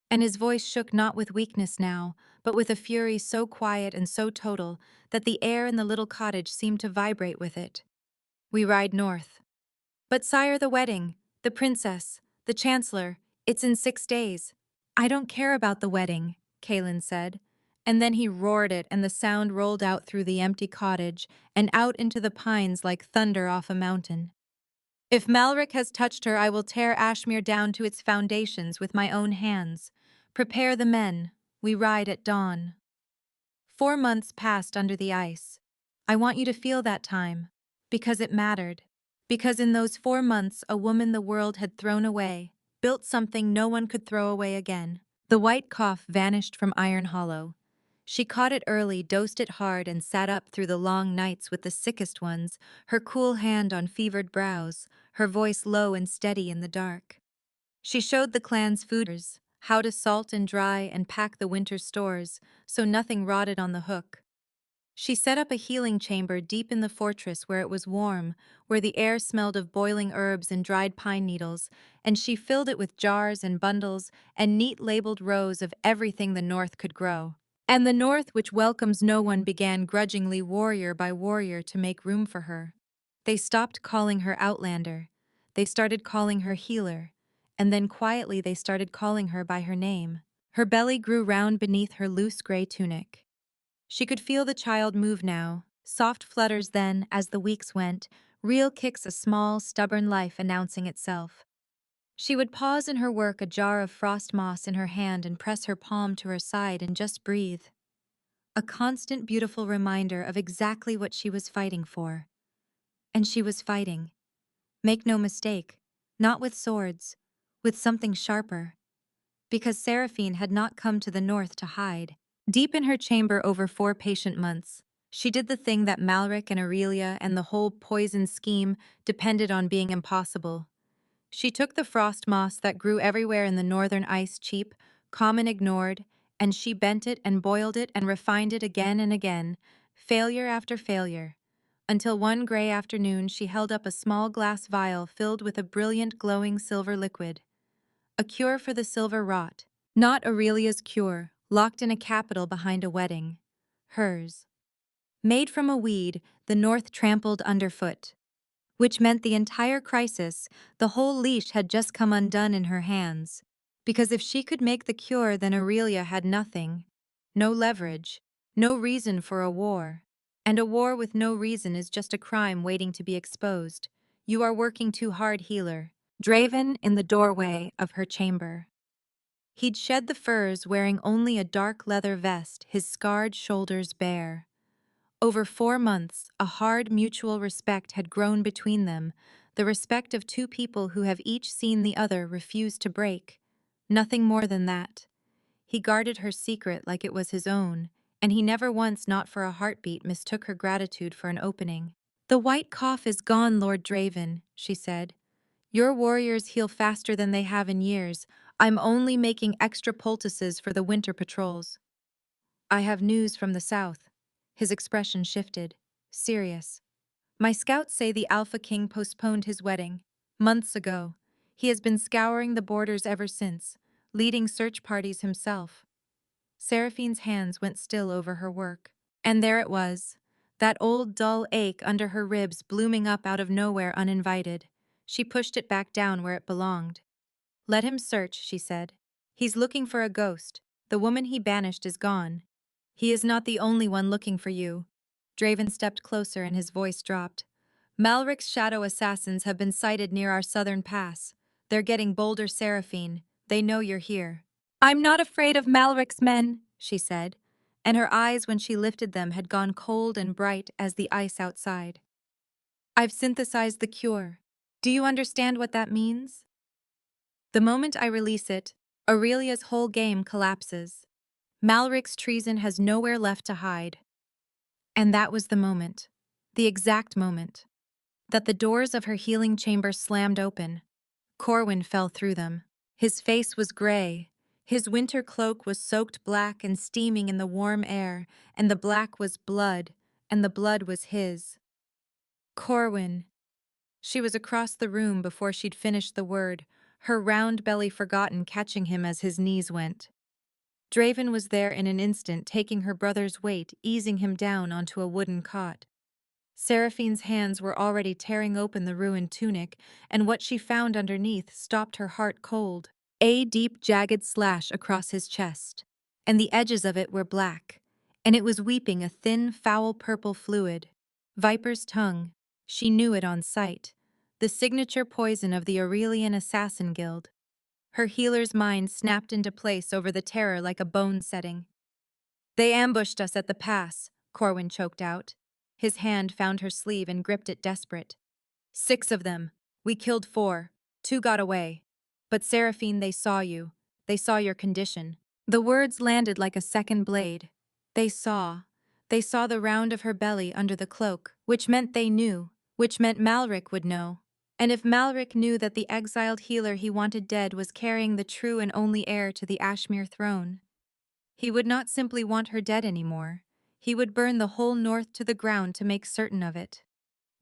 Speaker 1: and his voice shook not with weakness now, but with a fury so quiet and so total that the air in the little cottage seemed to vibrate with it. "We ride north." "But sire, the wedding, the princess, the chancellor, it's in 6 days." "I don't care about the wedding," Kalen said, and then he roared it and the sound rolled out through the empty cottage and out into the pines like thunder off a mountain. "If Malric has touched her, I will tear Ashmere down to its foundations with my own hands. Prepare the men. We ride at dawn." 4 months passed under the ice. I want you to feel that time, because it mattered. Because in those 4 months, a woman the world had thrown away built something no one could throw away again. The white cough vanished from Iron Hollow. She caught it early, dosed it hard, and sat up through the long nights with the sickest ones, her cool hand on fevered brows, her voice low and steady in the dark. She showed the clan's fooders how to salt and dry and pack the winter stores so nothing rotted on the hook. She set up a healing chamber deep in the fortress where it was warm, where the air smelled of boiling herbs and dried pine needles, and she filled it with jars and bundles and neat labeled rows of everything the North could grow. And the North, which welcomes no one, began grudgingly warrior by warrior to make room for her. They stopped calling her Outlander. They started calling her Healer. And then quietly they started calling her by her name. Her belly grew round beneath her loose gray tunic. She could feel the child move now, soft flutters then, as the weeks went, real kicks, a small, stubborn life announcing itself. She would pause in her work, a jar of frost moss in her hand, and press her palm to her side and just breathe. A constant, beautiful reminder of exactly what she was fighting for. And she was fighting. Make no mistake, not with swords, with something sharper. Because Seraphine had not come to the North to hide. Deep in her chamber over 4 patient months, she did the thing that Malric and Aurelia and the whole poison scheme depended on being impossible. She took the frost moss that grew everywhere in the northern ice, cheap, common, ignored, and she bent it and boiled it and refined it again and again, failure after failure, until one gray afternoon she held up a small glass vial filled with a brilliant glowing silver liquid. A cure for the silver rot. Not Aurelia's cure, locked in a capital behind a wedding. Hers. Made from a weed the North trampled underfoot. Which meant the entire crisis, the whole leash had just come undone in her hands. Because if she could make the cure, then Aurelia had nothing. No leverage. No reason for a war. And a war with no reason is just a crime waiting to be exposed. You are working too hard, Healer. Draven in the doorway of her chamber. He'd shed the furs, wearing only a dark leather vest, his scarred shoulders bare. Over 4 months, a hard mutual respect had grown between them, the respect of 2 people who have each seen the other refuse to break. Nothing more than that. He guarded her secret like it was his own, and he never once, not for a heartbeat, mistook her gratitude for an opening. "The white cough is gone, Lord Draven," she said. "Your warriors heal faster than they have in years. I'm only making extra poultices for the winter patrols." "I have news from the south." His expression shifted. Serious. "My scouts say the Alpha King postponed his wedding. Months ago. He has been scouring the borders ever since, leading search parties himself." Seraphine's hands went still over her work. And there it was. that old dull ache under her ribs blooming up out of nowhere uninvited. She pushed it back down where it belonged. "Let him search," she said. "He's looking for a ghost. The woman he banished is gone. He is not the only one looking for you." Draven stepped closer and his voice dropped. "Malric's shadow assassins have been sighted near our southern pass. They're getting bolder, Seraphine. They know you're here." "I'm not afraid of Malric's men," she said, and her eyes when she lifted them had gone cold and bright as the ice outside. "I've synthesized the cure. Do you understand what that means? The moment I release it, Aurelia's whole game collapses. Malric's treason has nowhere left to hide." And that was the moment, the exact moment, that the doors of her healing chamber slammed open. Corwin fell through them. His face was gray. His winter cloak was soaked black and steaming in the warm air, and the black was blood, and the blood was his. "Corwin." She was across the room before she'd finished the word, her round belly forgotten catching him as his knees went. Draven was there in an instant, taking her brother's weight, easing him down onto a wooden cot. Seraphine's hands were already tearing open the ruined tunic, and what she found underneath stopped her heart cold. A deep, jagged slash across his chest, and the edges of it were black, and it was weeping a thin, foul purple fluid. Viper's tongue. She knew it on sight. The signature poison of the Aurelian Assassin Guild. Her healer's mind snapped into place over the terror like a bone setting. "They ambushed us at the pass," Corwin choked out. His hand found her sleeve and gripped it desperate. "6 of them. We killed 4. 2 got away. But Seraphine, they saw you. They saw your condition." The words landed like a second blade. They saw. They saw the round of her belly under the cloak, which meant they knew, which meant Malric would know. And if Malric knew that the exiled healer he wanted dead was carrying the true and only heir to the Ashmere throne, he would not simply want her dead anymore. He would burn the whole north to the ground to make certain of it.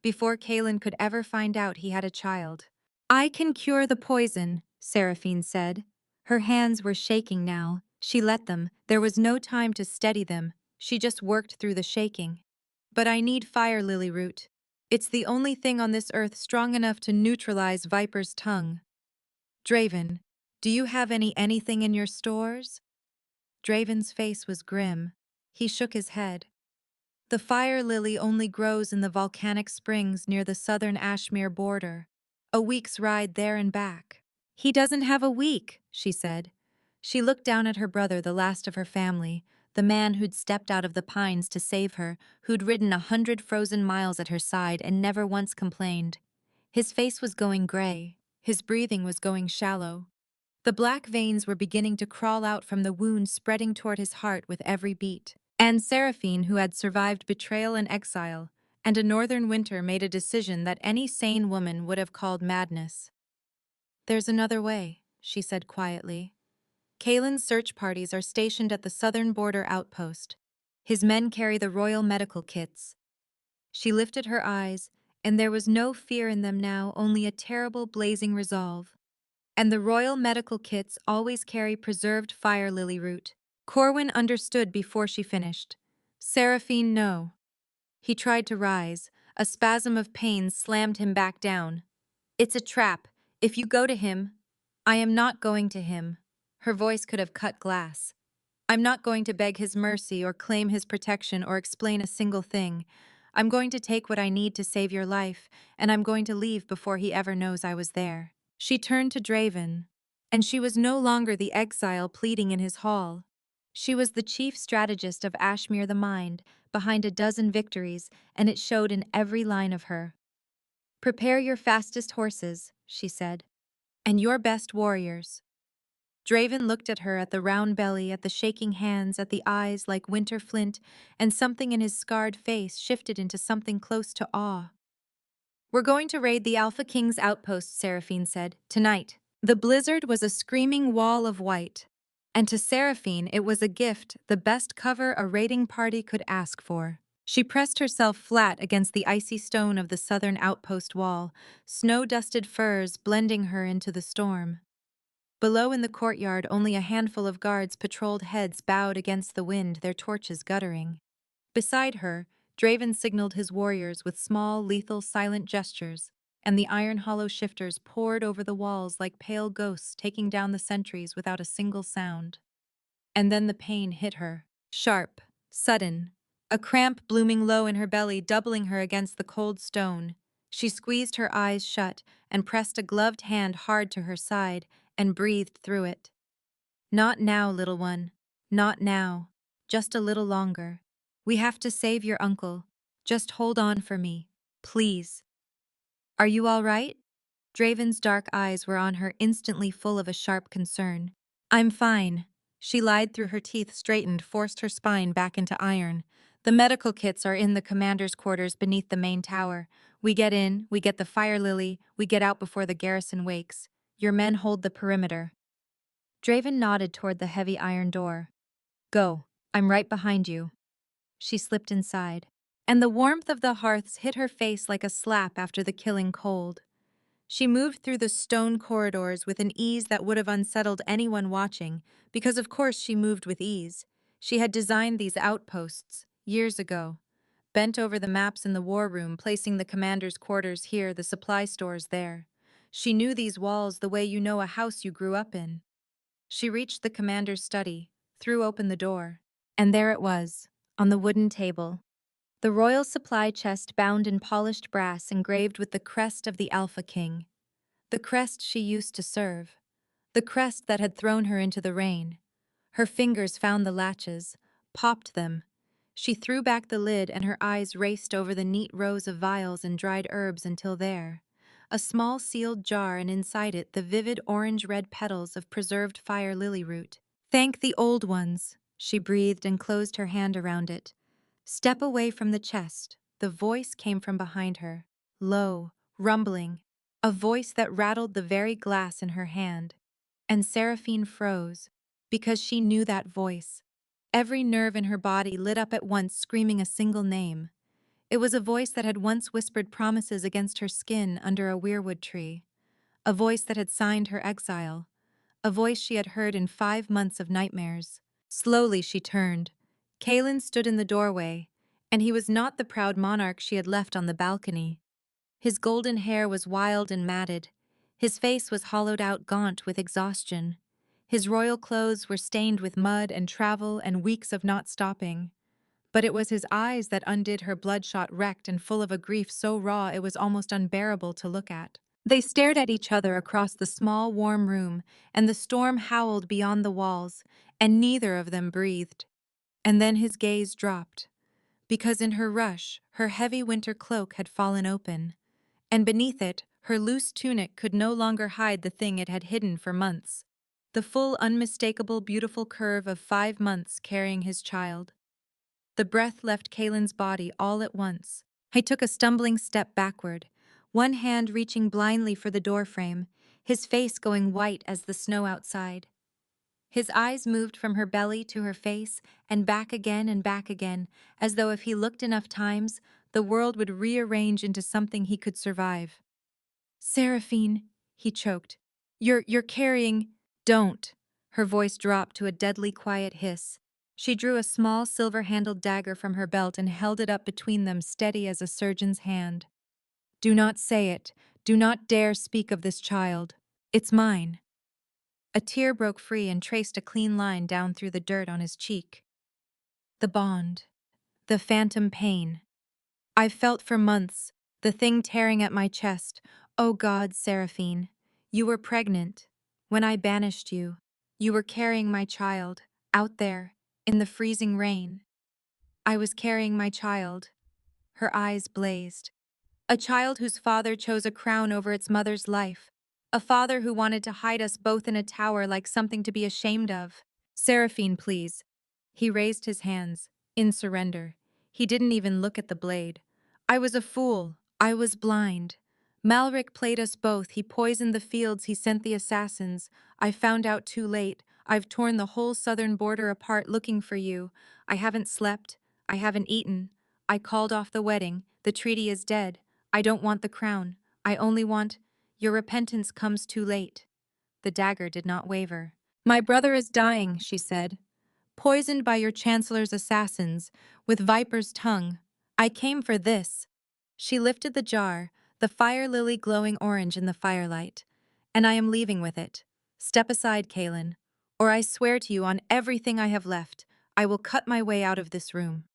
Speaker 1: Before Kaelin could ever find out he had a child. "I can cure the poison," Seraphine said. Her hands were shaking now. She let them. There was no time to steady them. She just worked through the shaking. "But I need fire lily root. It's the only thing on this earth strong enough to neutralize Viper's tongue." "Draven, do you have anything in your stores?" Draven's face was grim. He shook his head. "The fire lily only grows in the volcanic springs near the southern Ashmere border. A week's ride there and back." "He doesn't have a week," she said. She looked down at her brother, the last of her family, the man who'd stepped out of the pines to save her, who'd ridden 100 frozen miles at her side and never once complained. His face was going gray. His breathing was going shallow. The black veins were beginning to crawl out from the wound spreading toward his heart with every beat. And Seraphine, who had survived betrayal and exile, and a northern winter, made a decision that any sane woman would have called madness. "There's another way," she said quietly. "Kaelin's search parties are stationed at the southern border outpost. His men carry the royal medical kits." She lifted her eyes, and there was no fear in them now, only a terrible blazing resolve. "And the royal medical kits always carry preserved fire lily root." Corwin understood before she finished. "Seraphine, no." He tried to rise. A spasm of pain slammed him back down. "It's a trap. If you go to him—" "I am not going to him." Her voice could have cut glass. "I'm not going to beg his mercy or claim his protection or explain a single thing. I'm going to take what I need to save your life, and I'm going to leave before he ever knows I was there." She turned to Draven, and she was no longer the exile pleading in his hall. She was the chief strategist of Ashmere the Mind, behind a dozen victories, and it showed in every line of her. "Prepare your fastest horses," she said, "and your best warriors." Draven looked at her, at the round belly, at the shaking hands, at the eyes like winter flint, and something in his scarred face shifted into something close to awe. "We're going to raid the Alpha King's outpost," Seraphine said, "tonight." The blizzard was a screaming wall of white, and to Seraphine it was a gift, the best cover a raiding party could ask for. She pressed herself flat against the icy stone of the southern outpost wall, snow-dusted furs blending her into the storm. Below in the courtyard, only a handful of guards patrolled, heads bowed against the wind, their torches guttering. Beside her, Draven signaled his warriors with small, lethal, silent gestures, and the iron hollow shifters poured over the walls like pale ghosts taking down the sentries without a single sound. And then the pain hit her. Sharp, sudden, a cramp blooming low in her belly, doubling her against the cold stone. She squeezed her eyes shut and pressed a gloved hand hard to her side and breathed through it. Not now, little one. Not now. Just a little longer. We have to save your uncle. Just hold on for me. Please. Are you all right? Draven's dark eyes were on her, instantly full of a sharp concern. I'm fine. She lied through her teeth, straightened, forced her spine back into iron. The medical kits are in the commander's quarters beneath the main tower. We get in, we get the fire lily, we get out before the garrison wakes. Your men hold the perimeter. Draven nodded toward the heavy iron door. Go. I'm right behind you. She slipped inside, and the warmth of the hearths hit her face like a slap after the killing cold. She moved through the stone corridors with an ease that would have unsettled anyone watching, because of course she moved with ease. She had designed these outposts years ago, bent over the maps in the war room, placing the commander's quarters here, the supply stores there. She knew these walls the way you know a house you grew up in. She reached the commander's study, threw open the door, and there it was, on the wooden table. The royal supply chest bound in polished brass engraved with the crest of the Alpha King. The crest she used to serve. The crest that had thrown her into the rain. Her fingers found the latches, popped them. She threw back the lid and her eyes raced over the neat rows of vials and dried herbs until there. A small sealed jar, and inside it the vivid orange-red petals of preserved fire lily root. Thank the old ones, she breathed and closed her hand around it. Step away from the chest. The voice came from behind her, low, rumbling, a voice that rattled the very glass in her hand. And Seraphine froze, because she knew that voice. Every nerve in her body lit up at once, screaming a single name. It was a voice that had once whispered promises against her skin under a weirwood tree. A voice that had signed her exile. A voice she had heard in 5 months of nightmares. Slowly she turned. Kalen stood in the doorway, and he was not the proud monarch she had left on the balcony. His golden hair was wild and matted. His face was hollowed out, gaunt with exhaustion. His royal clothes were stained with mud and travel and weeks of not stopping. But it was his eyes that undid her, bloodshot, wrecked, and full of a grief so raw it was almost unbearable to look at. They stared at each other across the small, warm room, and the storm howled beyond the walls, and neither of them breathed. And then his gaze dropped, because in her rush, her heavy winter cloak had fallen open, and beneath it, her loose tunic could no longer hide the thing it had hidden for months. The full, unmistakable, beautiful curve of 5 months carrying his child. The breath left Kalen's body all at once. He took a stumbling step backward, one hand reaching blindly for the doorframe, his face going white as the snow outside. His eyes moved from her belly to her face and back again, as though if he looked enough times, the world would rearrange into something he could survive. Seraphine, he choked. You're carrying... Don't. Her voice dropped to a deadly quiet hiss. She drew a small silver-handled dagger from her belt and held it up between them, steady as a surgeon's hand. Do not say it. Do not dare speak of this child. It's mine. A tear broke free and traced a clean line down through the dirt on his cheek. The bond. The phantom pain. I've felt for months, the thing tearing at my chest. Oh God, Seraphine. You were pregnant. When I banished you, you were carrying my child, out there, in the freezing rain. I was carrying my child. Her eyes blazed. A child whose father chose a crown over its mother's life. A father who wanted to hide us both in a tower like something to be ashamed of. Seraphine, please. He raised his hands, in surrender. He didn't even look at the blade. I was a fool. I was blind. Malric played us both. He poisoned the fields. He sent the assassins. I found out too late. I've torn the whole southern border apart looking for you. I haven't slept. I haven't eaten. I called off the wedding. The treaty is dead. I don't want the crown. I only want... Your repentance comes too late. The dagger did not waver. My brother is dying, she said. Poisoned by your chancellor's assassins, with viper's tongue. I came for this. She lifted the jar, the fire lily glowing orange in the firelight. And I am leaving with it. Step aside, Kaelin, or I swear to you on everything I have left, I will cut my way out of this room.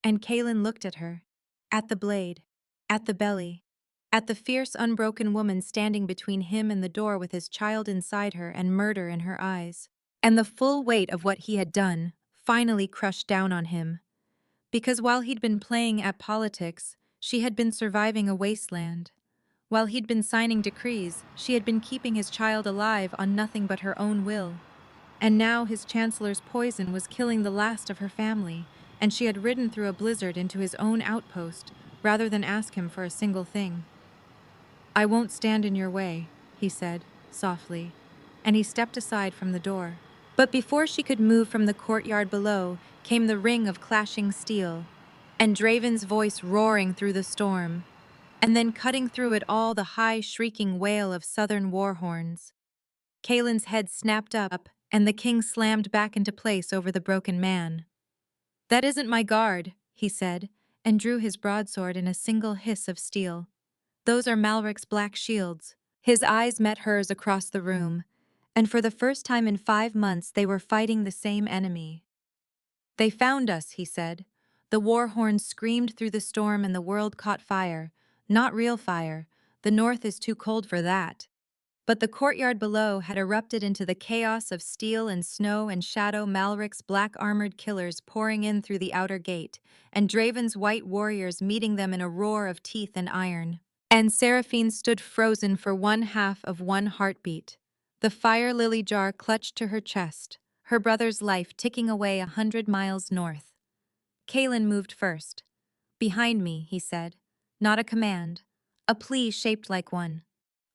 Speaker 1: And Kaelin looked at her, at the blade, at the belly, at the fierce, unbroken woman standing between him and the door with his child inside her and murder in her eyes. And the full weight of what he had done finally crushed down on him. Because while he'd been playing at politics, she had been surviving a wasteland. While he'd been signing decrees, she had been keeping his child alive on nothing but her own will. And now his chancellor's poison was killing the last of her family, and she had ridden through a blizzard into his own outpost, rather than ask him for a single thing. I won't stand in your way, he said, softly, and he stepped aside from the door. But before she could move from the courtyard below, came the ring of clashing steel, and Draven's voice roaring through the storm, and then cutting through it all the high, shrieking wail of southern war horns. Kaelin's head snapped up, and the king slammed back into place over the broken man. That isn't my guard, he said, and drew his broadsword in a single hiss of steel. Those are Malric's black shields. His eyes met hers across the room, and for the first time in 5 months they were fighting the same enemy. They found us, he said. The war horns screamed through the storm and the world caught fire. Not real fire. The north is too cold for that. But the courtyard below had erupted into the chaos of steel and snow and shadow, Malric's black-armored killers pouring in through the outer gate, and Draven's white warriors meeting them in a roar of teeth and iron. And Seraphine stood frozen for 1/2 of one heartbeat, the fire lily jar clutched to her chest, her brother's life ticking away 100 miles north. Kaelin moved first. Behind me, he said. Not a command. A plea shaped like one.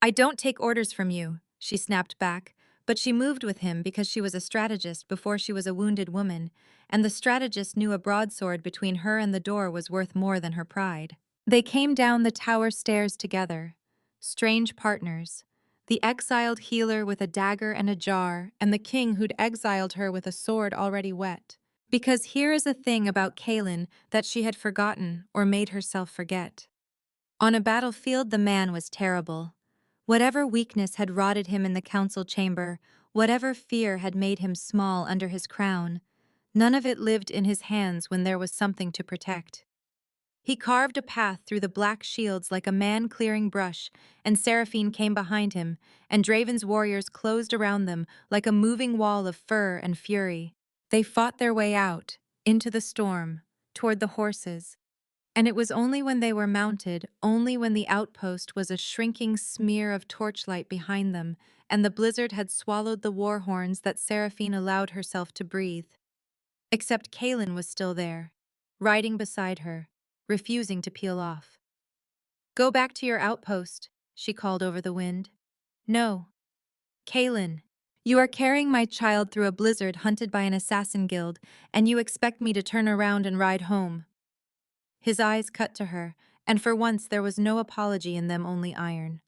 Speaker 1: I don't take orders from you, she snapped back, but she moved with him because she was a strategist before she was a wounded woman, and the strategist knew a broadsword between her and the door was worth more than her pride. They came down the tower stairs together, strange partners, the exiled healer with a dagger and a jar, and the king who'd exiled her with a sword already wet. Because here is a thing about Kaelin that she had forgotten or made herself forget. On a battlefield, the man was terrible. Whatever weakness had rotted him in the council chamber, whatever fear had made him small under his crown, none of it lived in his hands when there was something to protect. He carved a path through the black shields like a man clearing brush, and Seraphine came behind him, and Draven's warriors closed around them like a moving wall of fur and fury. They fought their way out, into the storm, toward the horses. And it was only when they were mounted, only when the outpost was a shrinking smear of torchlight behind them, and the blizzard had swallowed the war horns that Seraphine allowed herself to breathe. Except Kaelin was still there, riding beside her, refusing to peel off. Go back to your outpost, she called over the wind. No. Kaelin, you are carrying my child through a blizzard hunted by an assassin guild, and you expect me to turn around and ride home. His eyes cut to her, and for once there was no apology in them, only iron.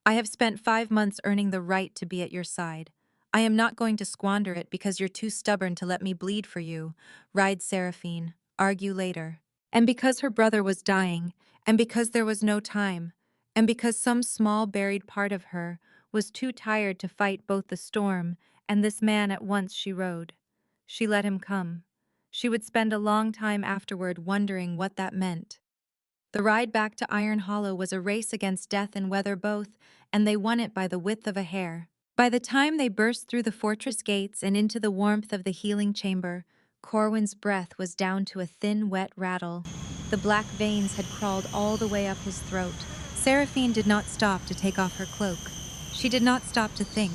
Speaker 1: I have spent 5 months earning the right to be at your side. I am not going to squander it because you're too stubborn to let me bleed for you, ride Seraphine, argue later. And because her brother was dying, and because there was no time, and because some small buried part of her was too tired to fight both the storm and this man at once, she rode. She let him come. She would spend a long time afterward wondering what that meant. The ride back to Iron Hollow was a race against death and weather both, and they won it by the width of a hair. By the time they burst through the fortress gates and into the warmth of the healing chamber, Corwin's breath was down to a thin, wet rattle. The black veins had crawled all the way up his throat. Seraphine did not stop to take off her cloak. She did not stop to think.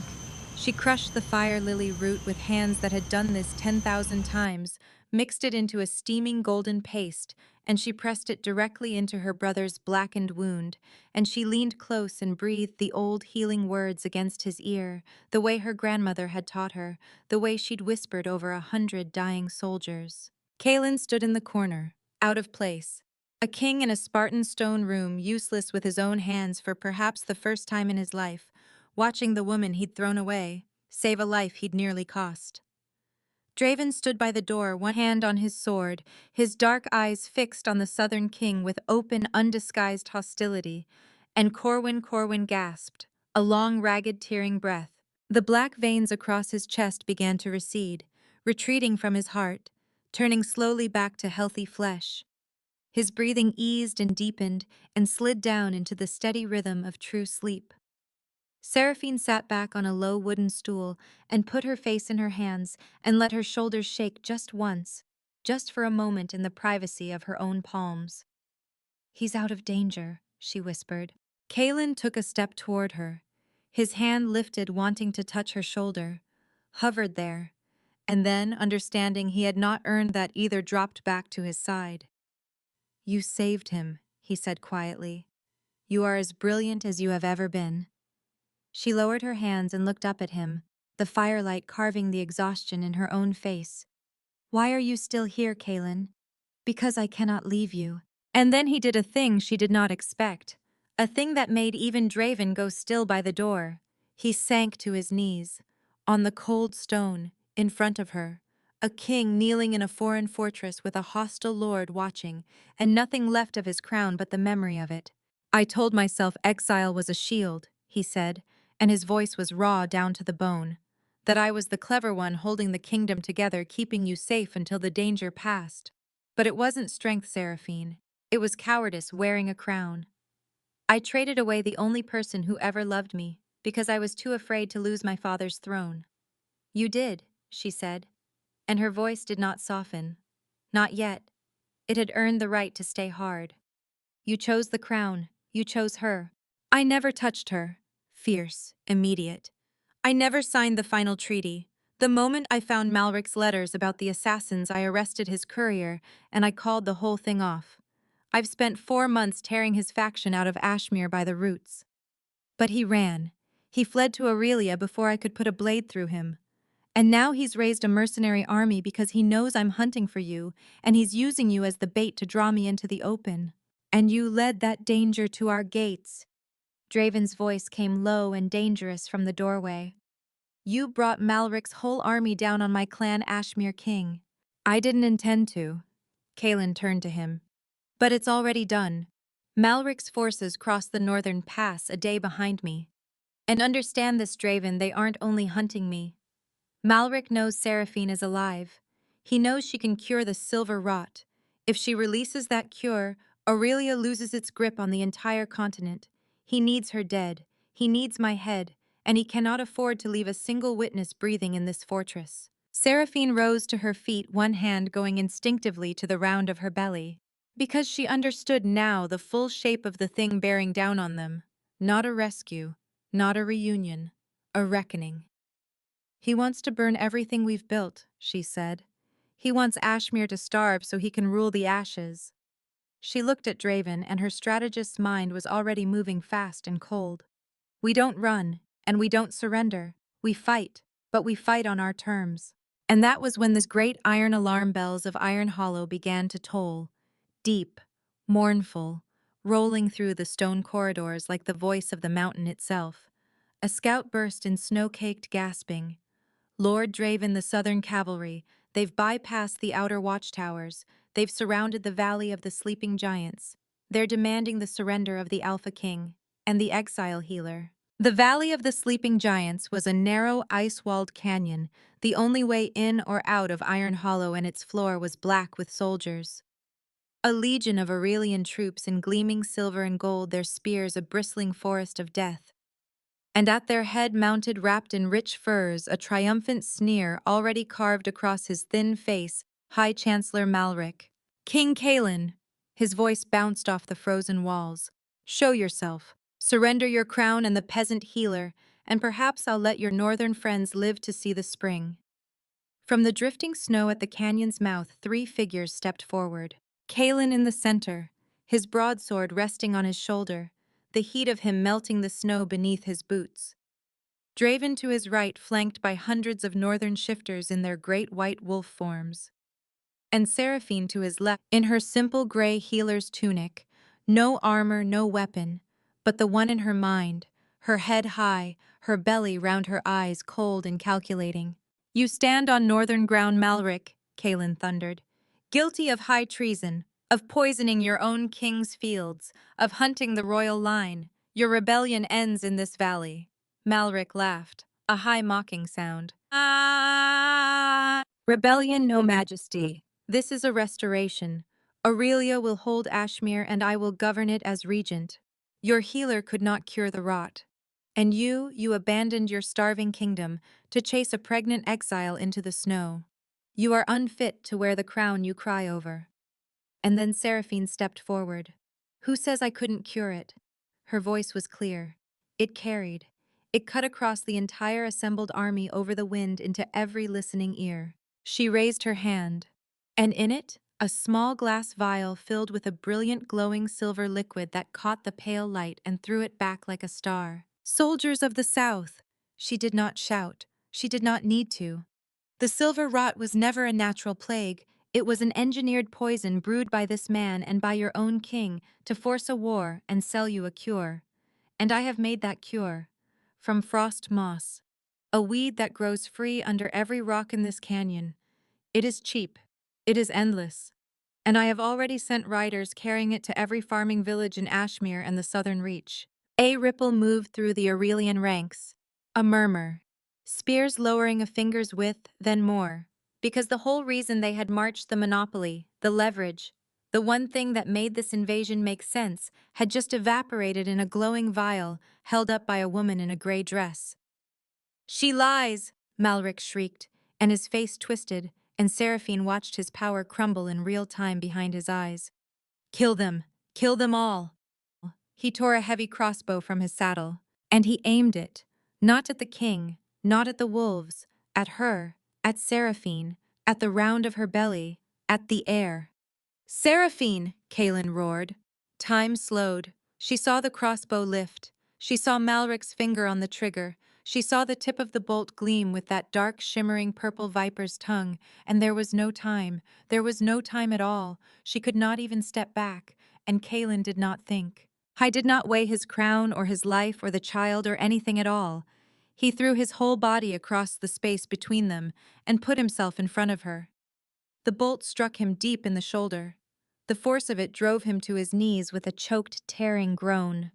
Speaker 1: She crushed the fire lily root with hands that had done this 10,000 times, mixed it into a steaming golden paste, and she pressed it directly into her brother's blackened wound, and she leaned close and breathed the old healing words against his ear, the way her grandmother had taught her, the way she'd whispered over 100 dying soldiers. Kaelin stood in the corner, out of place. A king in a Spartan stone room, useless with his own hands for perhaps the first time in his life, watching the woman he'd thrown away save a life he'd nearly cost. Draven stood by the door, one hand on his sword, his dark eyes fixed on the Southern King with open, undisguised hostility, and Corwin gasped, a long, ragged, tearing breath. The black veins across his chest began to recede, retreating from his heart, turning slowly back to healthy flesh. His breathing eased and deepened and slid down into the steady rhythm of true sleep. Seraphine sat back on a low wooden stool and put her face in her hands and let her shoulders shake just once, just for a moment in the privacy of her own palms. "He's out of danger," she whispered. Kalen took a step toward her. His hand lifted, wanting to touch her shoulder, hovered there, and then, understanding he had not earned that either, dropped back to his side. "You saved him," he said quietly. "You are as brilliant as you have ever been." She lowered her hands and looked up at him, the firelight carving the exhaustion in her own face. "Why are you still here, Kalen?" "Because I cannot leave you." And then he did a thing she did not expect, a thing that made even Draven go still by the door. He sank to his knees, on the cold stone, in front of her, a king kneeling in a foreign fortress with a hostile lord watching, and nothing left of his crown but the memory of it. "I told myself exile was a shield," he said, and his voice was raw down to the bone. "That I was the clever one holding the kingdom together, keeping you safe until the danger passed. But it wasn't strength, Seraphine. It was cowardice wearing a crown. I traded away the only person who ever loved me, because I was too afraid to lose my father's throne." "You did," she said, and her voice did not soften. Not yet. It had earned the right to stay hard. "You chose the crown. You chose her. I never touched her." Fierce, immediate. "I never signed the final treaty. The moment I found Malric's letters about the assassins, I arrested his courier, and I called the whole thing off. I've spent 4 months tearing his faction out of Ashmere by the roots. But he ran. He fled to Aurelia before I could put a blade through him. And now he's raised a mercenary army because he knows I'm hunting for you, and he's using you as the bait to draw me into the open. And you led that danger to our gates." Draven's voice came low and dangerous from the doorway. "You brought Malric's whole army down on my clan Ashmere King." "I didn't intend to." Kalen turned to him. "But it's already done. Malric's forces crossed the northern pass a day behind me. And understand this, Draven, they aren't only hunting me. Malric knows Seraphine is alive. He knows she can cure the silver rot. If she releases that cure, Aurelia loses its grip on the entire continent. He needs her dead. He needs my head, and he cannot afford to leave a single witness breathing in this fortress." Seraphine rose to her feet, one hand going instinctively to the round of her belly, because she understood now the full shape of the thing bearing down on them. Not a rescue, not a reunion, a reckoning. "He wants to burn everything we've built," she said. "He wants Ashmere to starve so he can rule the ashes." She looked at Draven, and her strategist's mind was already moving fast and cold. "We don't run, and we don't surrender. We fight, but we fight on our terms." And that was when the great iron alarm bells of Iron Hollow began to toll, deep, mournful, rolling through the stone corridors like the voice of the mountain itself. A scout burst in snow-caked gasping. "Lord Draven, the Southern Cavalry, they've bypassed the outer watchtowers. They've surrounded the Valley of the Sleeping Giants. They're demanding the surrender of the Alpha King and the Exile Healer." The Valley of the Sleeping Giants was a narrow, ice-walled canyon, the only way in or out of Iron Hollow, and its floor was black with soldiers. A legion of Aurelian troops in gleaming silver and gold, their spears a bristling forest of death. And at their head, mounted wrapped in rich furs, a triumphant sneer already carved across his thin face, High Chancellor Malric. "King Kalen!" His voice bounced off the frozen walls. "Show yourself. Surrender your crown and the peasant healer, and perhaps I'll let your northern friends live to see the spring." From the drifting snow at the canyon's mouth, 3 figures stepped forward. Kalen in the center, his broadsword resting on his shoulder, the heat of him melting the snow beneath his boots. Draven to his right, flanked by hundreds of northern shifters in their great white wolf forms. And Seraphine to his left, in her simple gray healer's tunic, no armor, no weapon, but the one in her mind, her head high, her belly round her eyes cold and calculating. You stand on northern ground, Malric, Kaelin thundered. Guilty of high treason, of poisoning your own king's fields, of hunting the royal line. Your rebellion ends in this valley. Malric laughed, a high mocking sound. Ah! Rebellion, no majesty. This is a restoration. Aurelia will hold Ashmere and I will govern it as regent. Your healer could not cure the rot. And you abandoned your starving kingdom to chase a pregnant exile into the snow. You are unfit to wear the crown you cry over. And then Seraphine stepped forward. Who says I couldn't cure it? Her voice was clear. It carried. It cut across the entire assembled army over the wind into every listening ear. She raised her hand, and in it, a small glass vial filled with a brilliant glowing silver liquid that caught the pale light and threw it back like a star. Soldiers of the South! She did not shout. She did not need to. The silver rot was never a natural plague. It was an engineered poison brewed by this man and by your own king to force a war and sell you a cure. And I have made that cure. From frost moss, a weed that grows free under every rock in this canyon. It is cheap. It is endless. And I have already sent riders carrying it to every farming village in Ashmere and the southern reach. A ripple moved through the Aurelian ranks. A murmur. Spears lowering a finger's width, then more. Because the whole reason they had marched, the monopoly, the leverage, the one thing that made this invasion make sense, had just evaporated in a glowing vial held up by a woman in a gray dress. She lies, Malric shrieked, and his face twisted, and Seraphine watched his power crumble in real time behind his eyes. Kill them! Kill them all! He tore a heavy crossbow from his saddle, and he aimed it, not at the king, not at the wolves, at her, at Seraphine, at the round of her belly, at the air. Seraphine! Kaelin roared. Time slowed. She saw the crossbow lift. She saw Malric's finger on the trigger. She saw the tip of the bolt gleam with that dark, shimmering purple viper's tongue, and there was no time. There was no time at all. She could not even step back, and Kaelin did not think. I did not weigh his crown or his life or the child or anything at all. He threw his whole body across the space between them and put himself in front of her. The bolt struck him deep in the shoulder. The force of it drove him to his knees with a choked, tearing groan.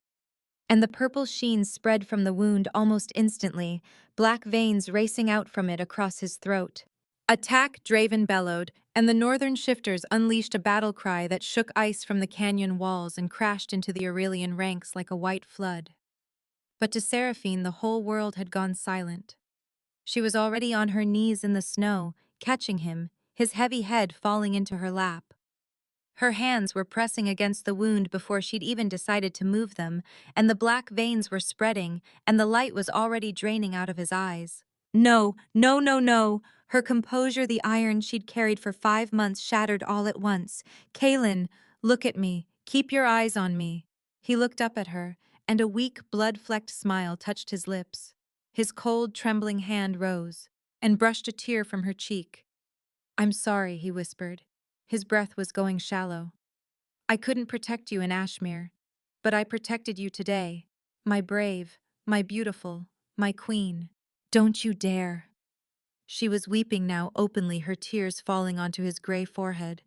Speaker 1: And the purple sheen spread from the wound almost instantly, black veins racing out from it across his throat. Attack! Draven bellowed, and the northern shifters unleashed a battle cry that shook ice from the canyon walls and crashed into the Aurelian ranks like a white flood. But to Seraphine, the whole world had gone silent. She was already on her knees in the snow, catching him, his heavy head falling into her lap. Her hands were pressing against the wound before she'd even decided to move them, and the black veins were spreading, and the light was already draining out of his eyes. No, no, no, no! Her composure, the iron she'd carried for 5 months, shattered all at once. Kaelin, look at me. Keep your eyes on me. He looked up at her, and a weak, blood-flecked smile touched his lips. His cold, trembling hand rose, and brushed a tear from her cheek. I'm sorry, he whispered. His breath was going shallow. I couldn't protect you in Ashmere, but I protected you today. My brave, my beautiful, my queen. Don't you dare. She was weeping now openly, her tears falling onto his gray forehead.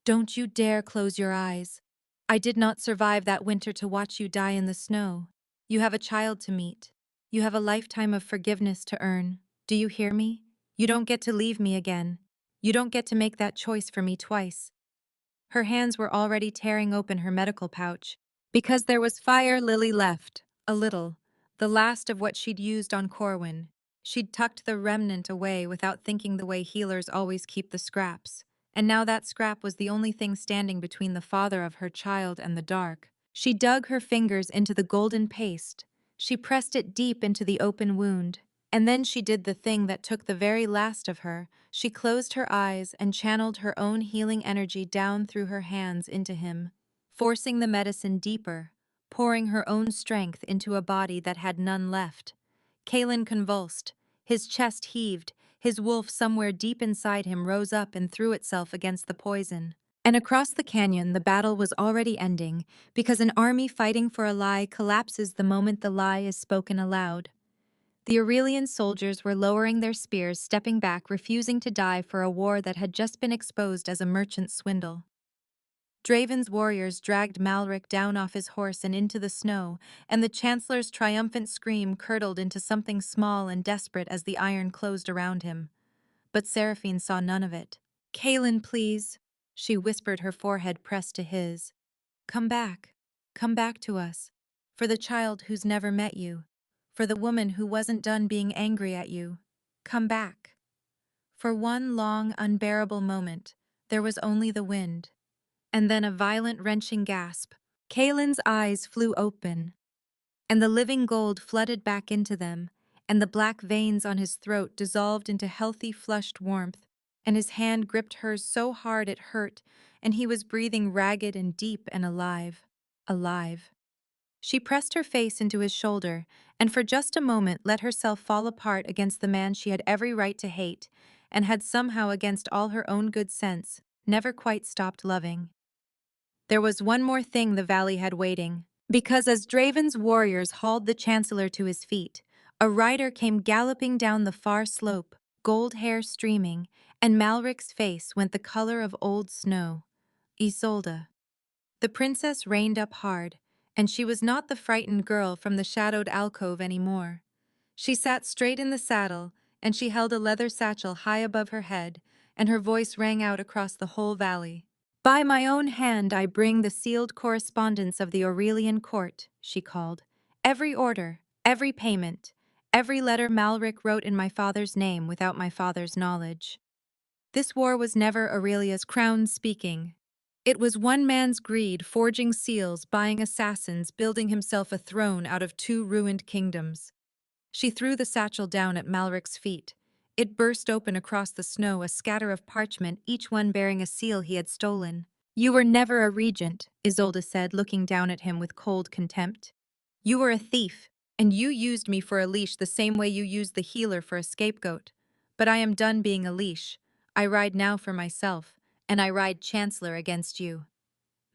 Speaker 1: Don't you dare close your eyes. I did not survive that winter to watch you die in the snow. You have a child to meet. You have a lifetime of forgiveness to earn. Do you hear me? You don't get to leave me again. You don't get to make that choice for me twice. Her hands were already tearing open her medical pouch. Because there was fire lily left, a little, the last of what she'd used on Corwin. She'd tucked the remnant away without thinking the way healers always keep the scraps. And now that scrap was the only thing standing between the father of her child and the dark. She dug her fingers into the golden paste. She pressed it deep into the open wound. And then she did the thing that took the very last of her. She closed her eyes and channeled her own healing energy down through her hands into him, forcing the medicine deeper, pouring her own strength into a body that had none left. Kaelin convulsed. His chest heaved. His wolf somewhere deep inside him rose up and threw itself against the poison. And across the canyon, the battle was already ending, because an army fighting for a lie collapses the moment the lie is spoken aloud. The Aurelian soldiers were lowering their spears, stepping back, refusing to die for a war that had just been exposed as a merchant swindle. Draven's warriors dragged Malric down off his horse and into the snow, and the Chancellor's triumphant scream curdled into something small and desperate as the iron closed around him. But Seraphine saw none of it. "Kaelin, please," she whispered, her forehead pressed to his. "Come back. Come back to us. For the child who's never met you. For the woman who wasn't done being angry at you. Come back." For one long, unbearable moment, there was only the wind. And then a violent, wrenching gasp. Kaelin's eyes flew open, and the living gold flooded back into them, and the black veins on his throat dissolved into healthy, flushed warmth, and his hand gripped hers so hard it hurt, and he was breathing ragged and deep and alive. Alive. She pressed her face into his shoulder, and for just a moment let herself fall apart against the man she had every right to hate, and had somehow, against all her own good sense, never quite stopped loving. There was one more thing the valley had waiting, because as Draven's warriors hauled the Chancellor to his feet, a rider came galloping down the far slope, gold hair streaming, and Malric's face went the color of old snow. Isolde. The princess reined up hard, and she was not the frightened girl from the shadowed alcove anymore. She sat straight in the saddle, and she held a leather satchel high above her head, and her voice rang out across the whole valley. "By my own hand I bring the sealed correspondence of the Aurelian court," she called. "Every order, every payment, every letter Malric wrote in my father's name without my father's knowledge." This war was never Aurelia's crown speaking. It was one man's greed, forging seals, buying assassins, building himself a throne out of two ruined kingdoms. She threw the satchel down at Malric's feet. It burst open across the snow, a scatter of parchment, each one bearing a seal he had stolen. "You were never a regent," Isolde said, looking down at him with cold contempt. "You were a thief, and you used me for a leash the same way you used the healer for a scapegoat. But I am done being a leash. I ride now for myself, and I ride Chancellor against you."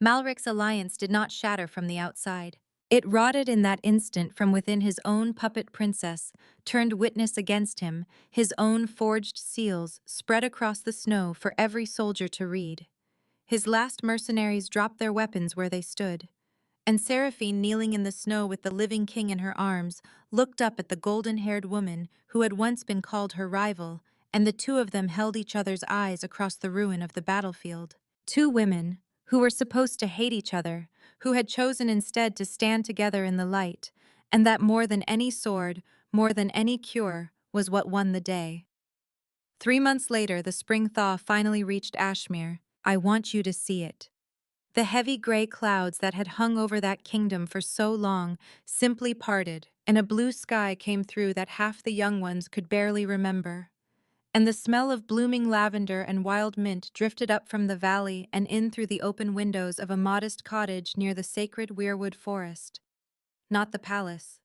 Speaker 1: Malric's alliance did not shatter from the outside. It rotted in that instant from within. His own puppet princess turned witness against him, his own forged seals spread across the snow for every soldier to read. His last mercenaries dropped their weapons where they stood, and Seraphine, kneeling in the snow with the living king in her arms, looked up at the golden-haired woman who had once been called her rival, and the two of them held each other's eyes across the ruin of the battlefield. Two women, who were supposed to hate each other, who had chosen instead to stand together in the light, and that more than any sword, more than any cure, was what won the day. 3 months later, the spring thaw finally reached Ashmere. I want you to see it. The heavy gray clouds that had hung over that kingdom for so long simply parted, and a blue sky came through that half the young ones could barely remember. And the smell of blooming lavender and wild mint drifted up from the valley and in through the open windows of a modest cottage near the sacred weirwood forest. Not the palace.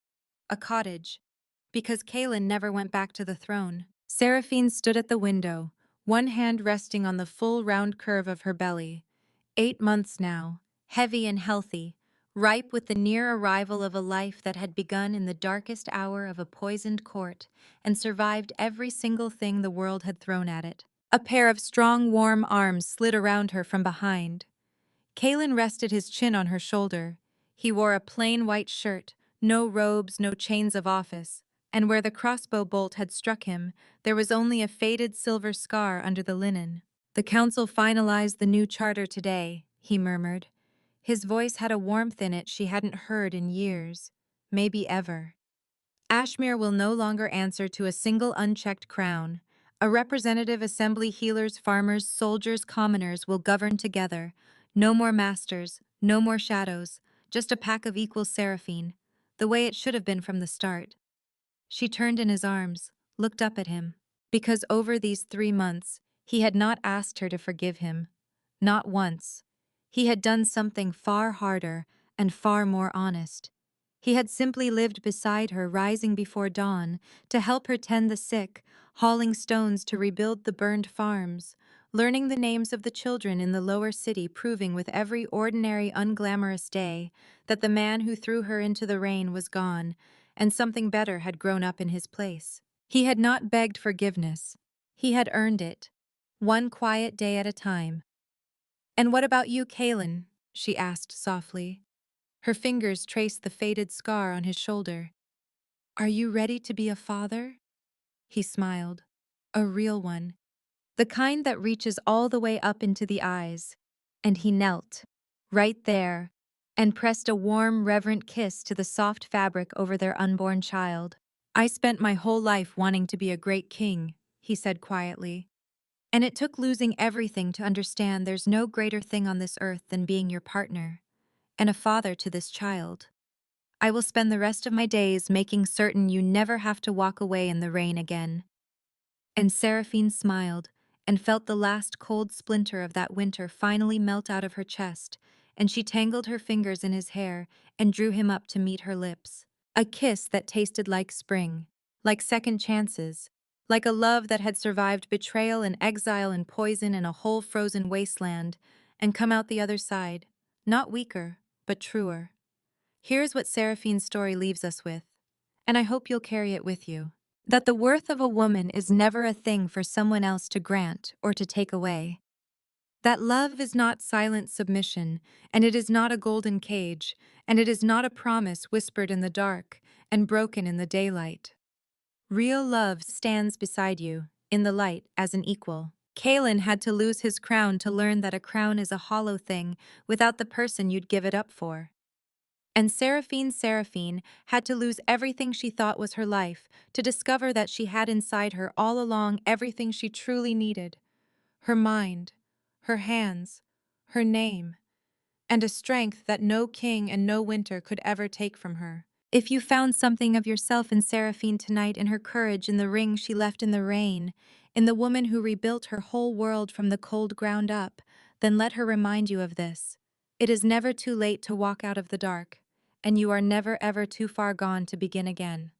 Speaker 1: A cottage. Because Kaelin never went back to the throne. Seraphine stood at the window, one hand resting on the full round curve of her belly. 8 months now, heavy and healthy, ripe with the near arrival of a life that had begun in the darkest hour of a poisoned court and survived every single thing the world had thrown at it. A pair of strong, warm arms slid around her from behind. Kaelin rested his chin on her shoulder. He wore a plain white shirt, no robes, no chains of office, and where the crossbow bolt had struck him, there was only a faded silver scar under the linen. "The council finalized the new charter today," he murmured. His voice had a warmth in it she hadn't heard in years, maybe ever. "Ashmere will no longer answer to a single unchecked crown. A representative assembly, healers, farmers, soldiers, commoners will govern together. No more masters, no more shadows, just a pack of equal Seraphine, the way it should have been from the start." She turned in his arms, looked up at him. Because over these 3 months, he had not asked her to forgive him. Not once. He had done something far harder and far more honest. He had simply lived beside her, rising before dawn, to help her tend the sick, hauling stones to rebuild the burned farms, learning the names of the children in the lower city, proving with every ordinary, unglamorous day that the man who threw her into the rain was gone, and something better had grown up in his place. He had not begged forgiveness. He had earned it, one quiet day at a time. "And what about you, Kalen?" she asked softly. Her fingers traced the faded scar on his shoulder. "Are you ready to be a father?" He smiled. "A real one. The kind that reaches all the way up into the eyes." And he knelt, right there, and pressed a warm, reverent kiss to the soft fabric over their unborn child. "I spent my whole life wanting to be a great king," he said quietly. "And it took losing everything to understand there's no greater thing on this earth than being your partner, and a father to this child. I will spend the rest of my days making certain you never have to walk away in the rain again." And Seraphine smiled, and felt the last cold splinter of that winter finally melt out of her chest, and she tangled her fingers in his hair and drew him up to meet her lips. A kiss that tasted like spring, like second chances, like a love that had survived betrayal and exile and poison and a whole frozen wasteland, and come out the other side, not weaker, but truer. Here's what Seraphine's story leaves us with, and I hope you'll carry it with you. That the worth of a woman is never a thing for someone else to grant or to take away. That love is not silent submission, and it is not a golden cage, and it is not a promise whispered in the dark and broken in the daylight. Real love stands beside you, in the light, as an equal. Kalen had to lose his crown to learn that a crown is a hollow thing without the person you'd give it up for. And Seraphine had to lose everything she thought was her life to discover that she had inside her all along everything she truly needed: her mind, her hands, her name, and a strength that no king and no winter could ever take from her. If you found something of yourself in Seraphine tonight, in her courage, in the ring she left in the rain, in the woman who rebuilt her whole world from the cold ground up, then let her remind you of this. It is never too late to walk out of the dark, and you are never ever too far gone to begin again.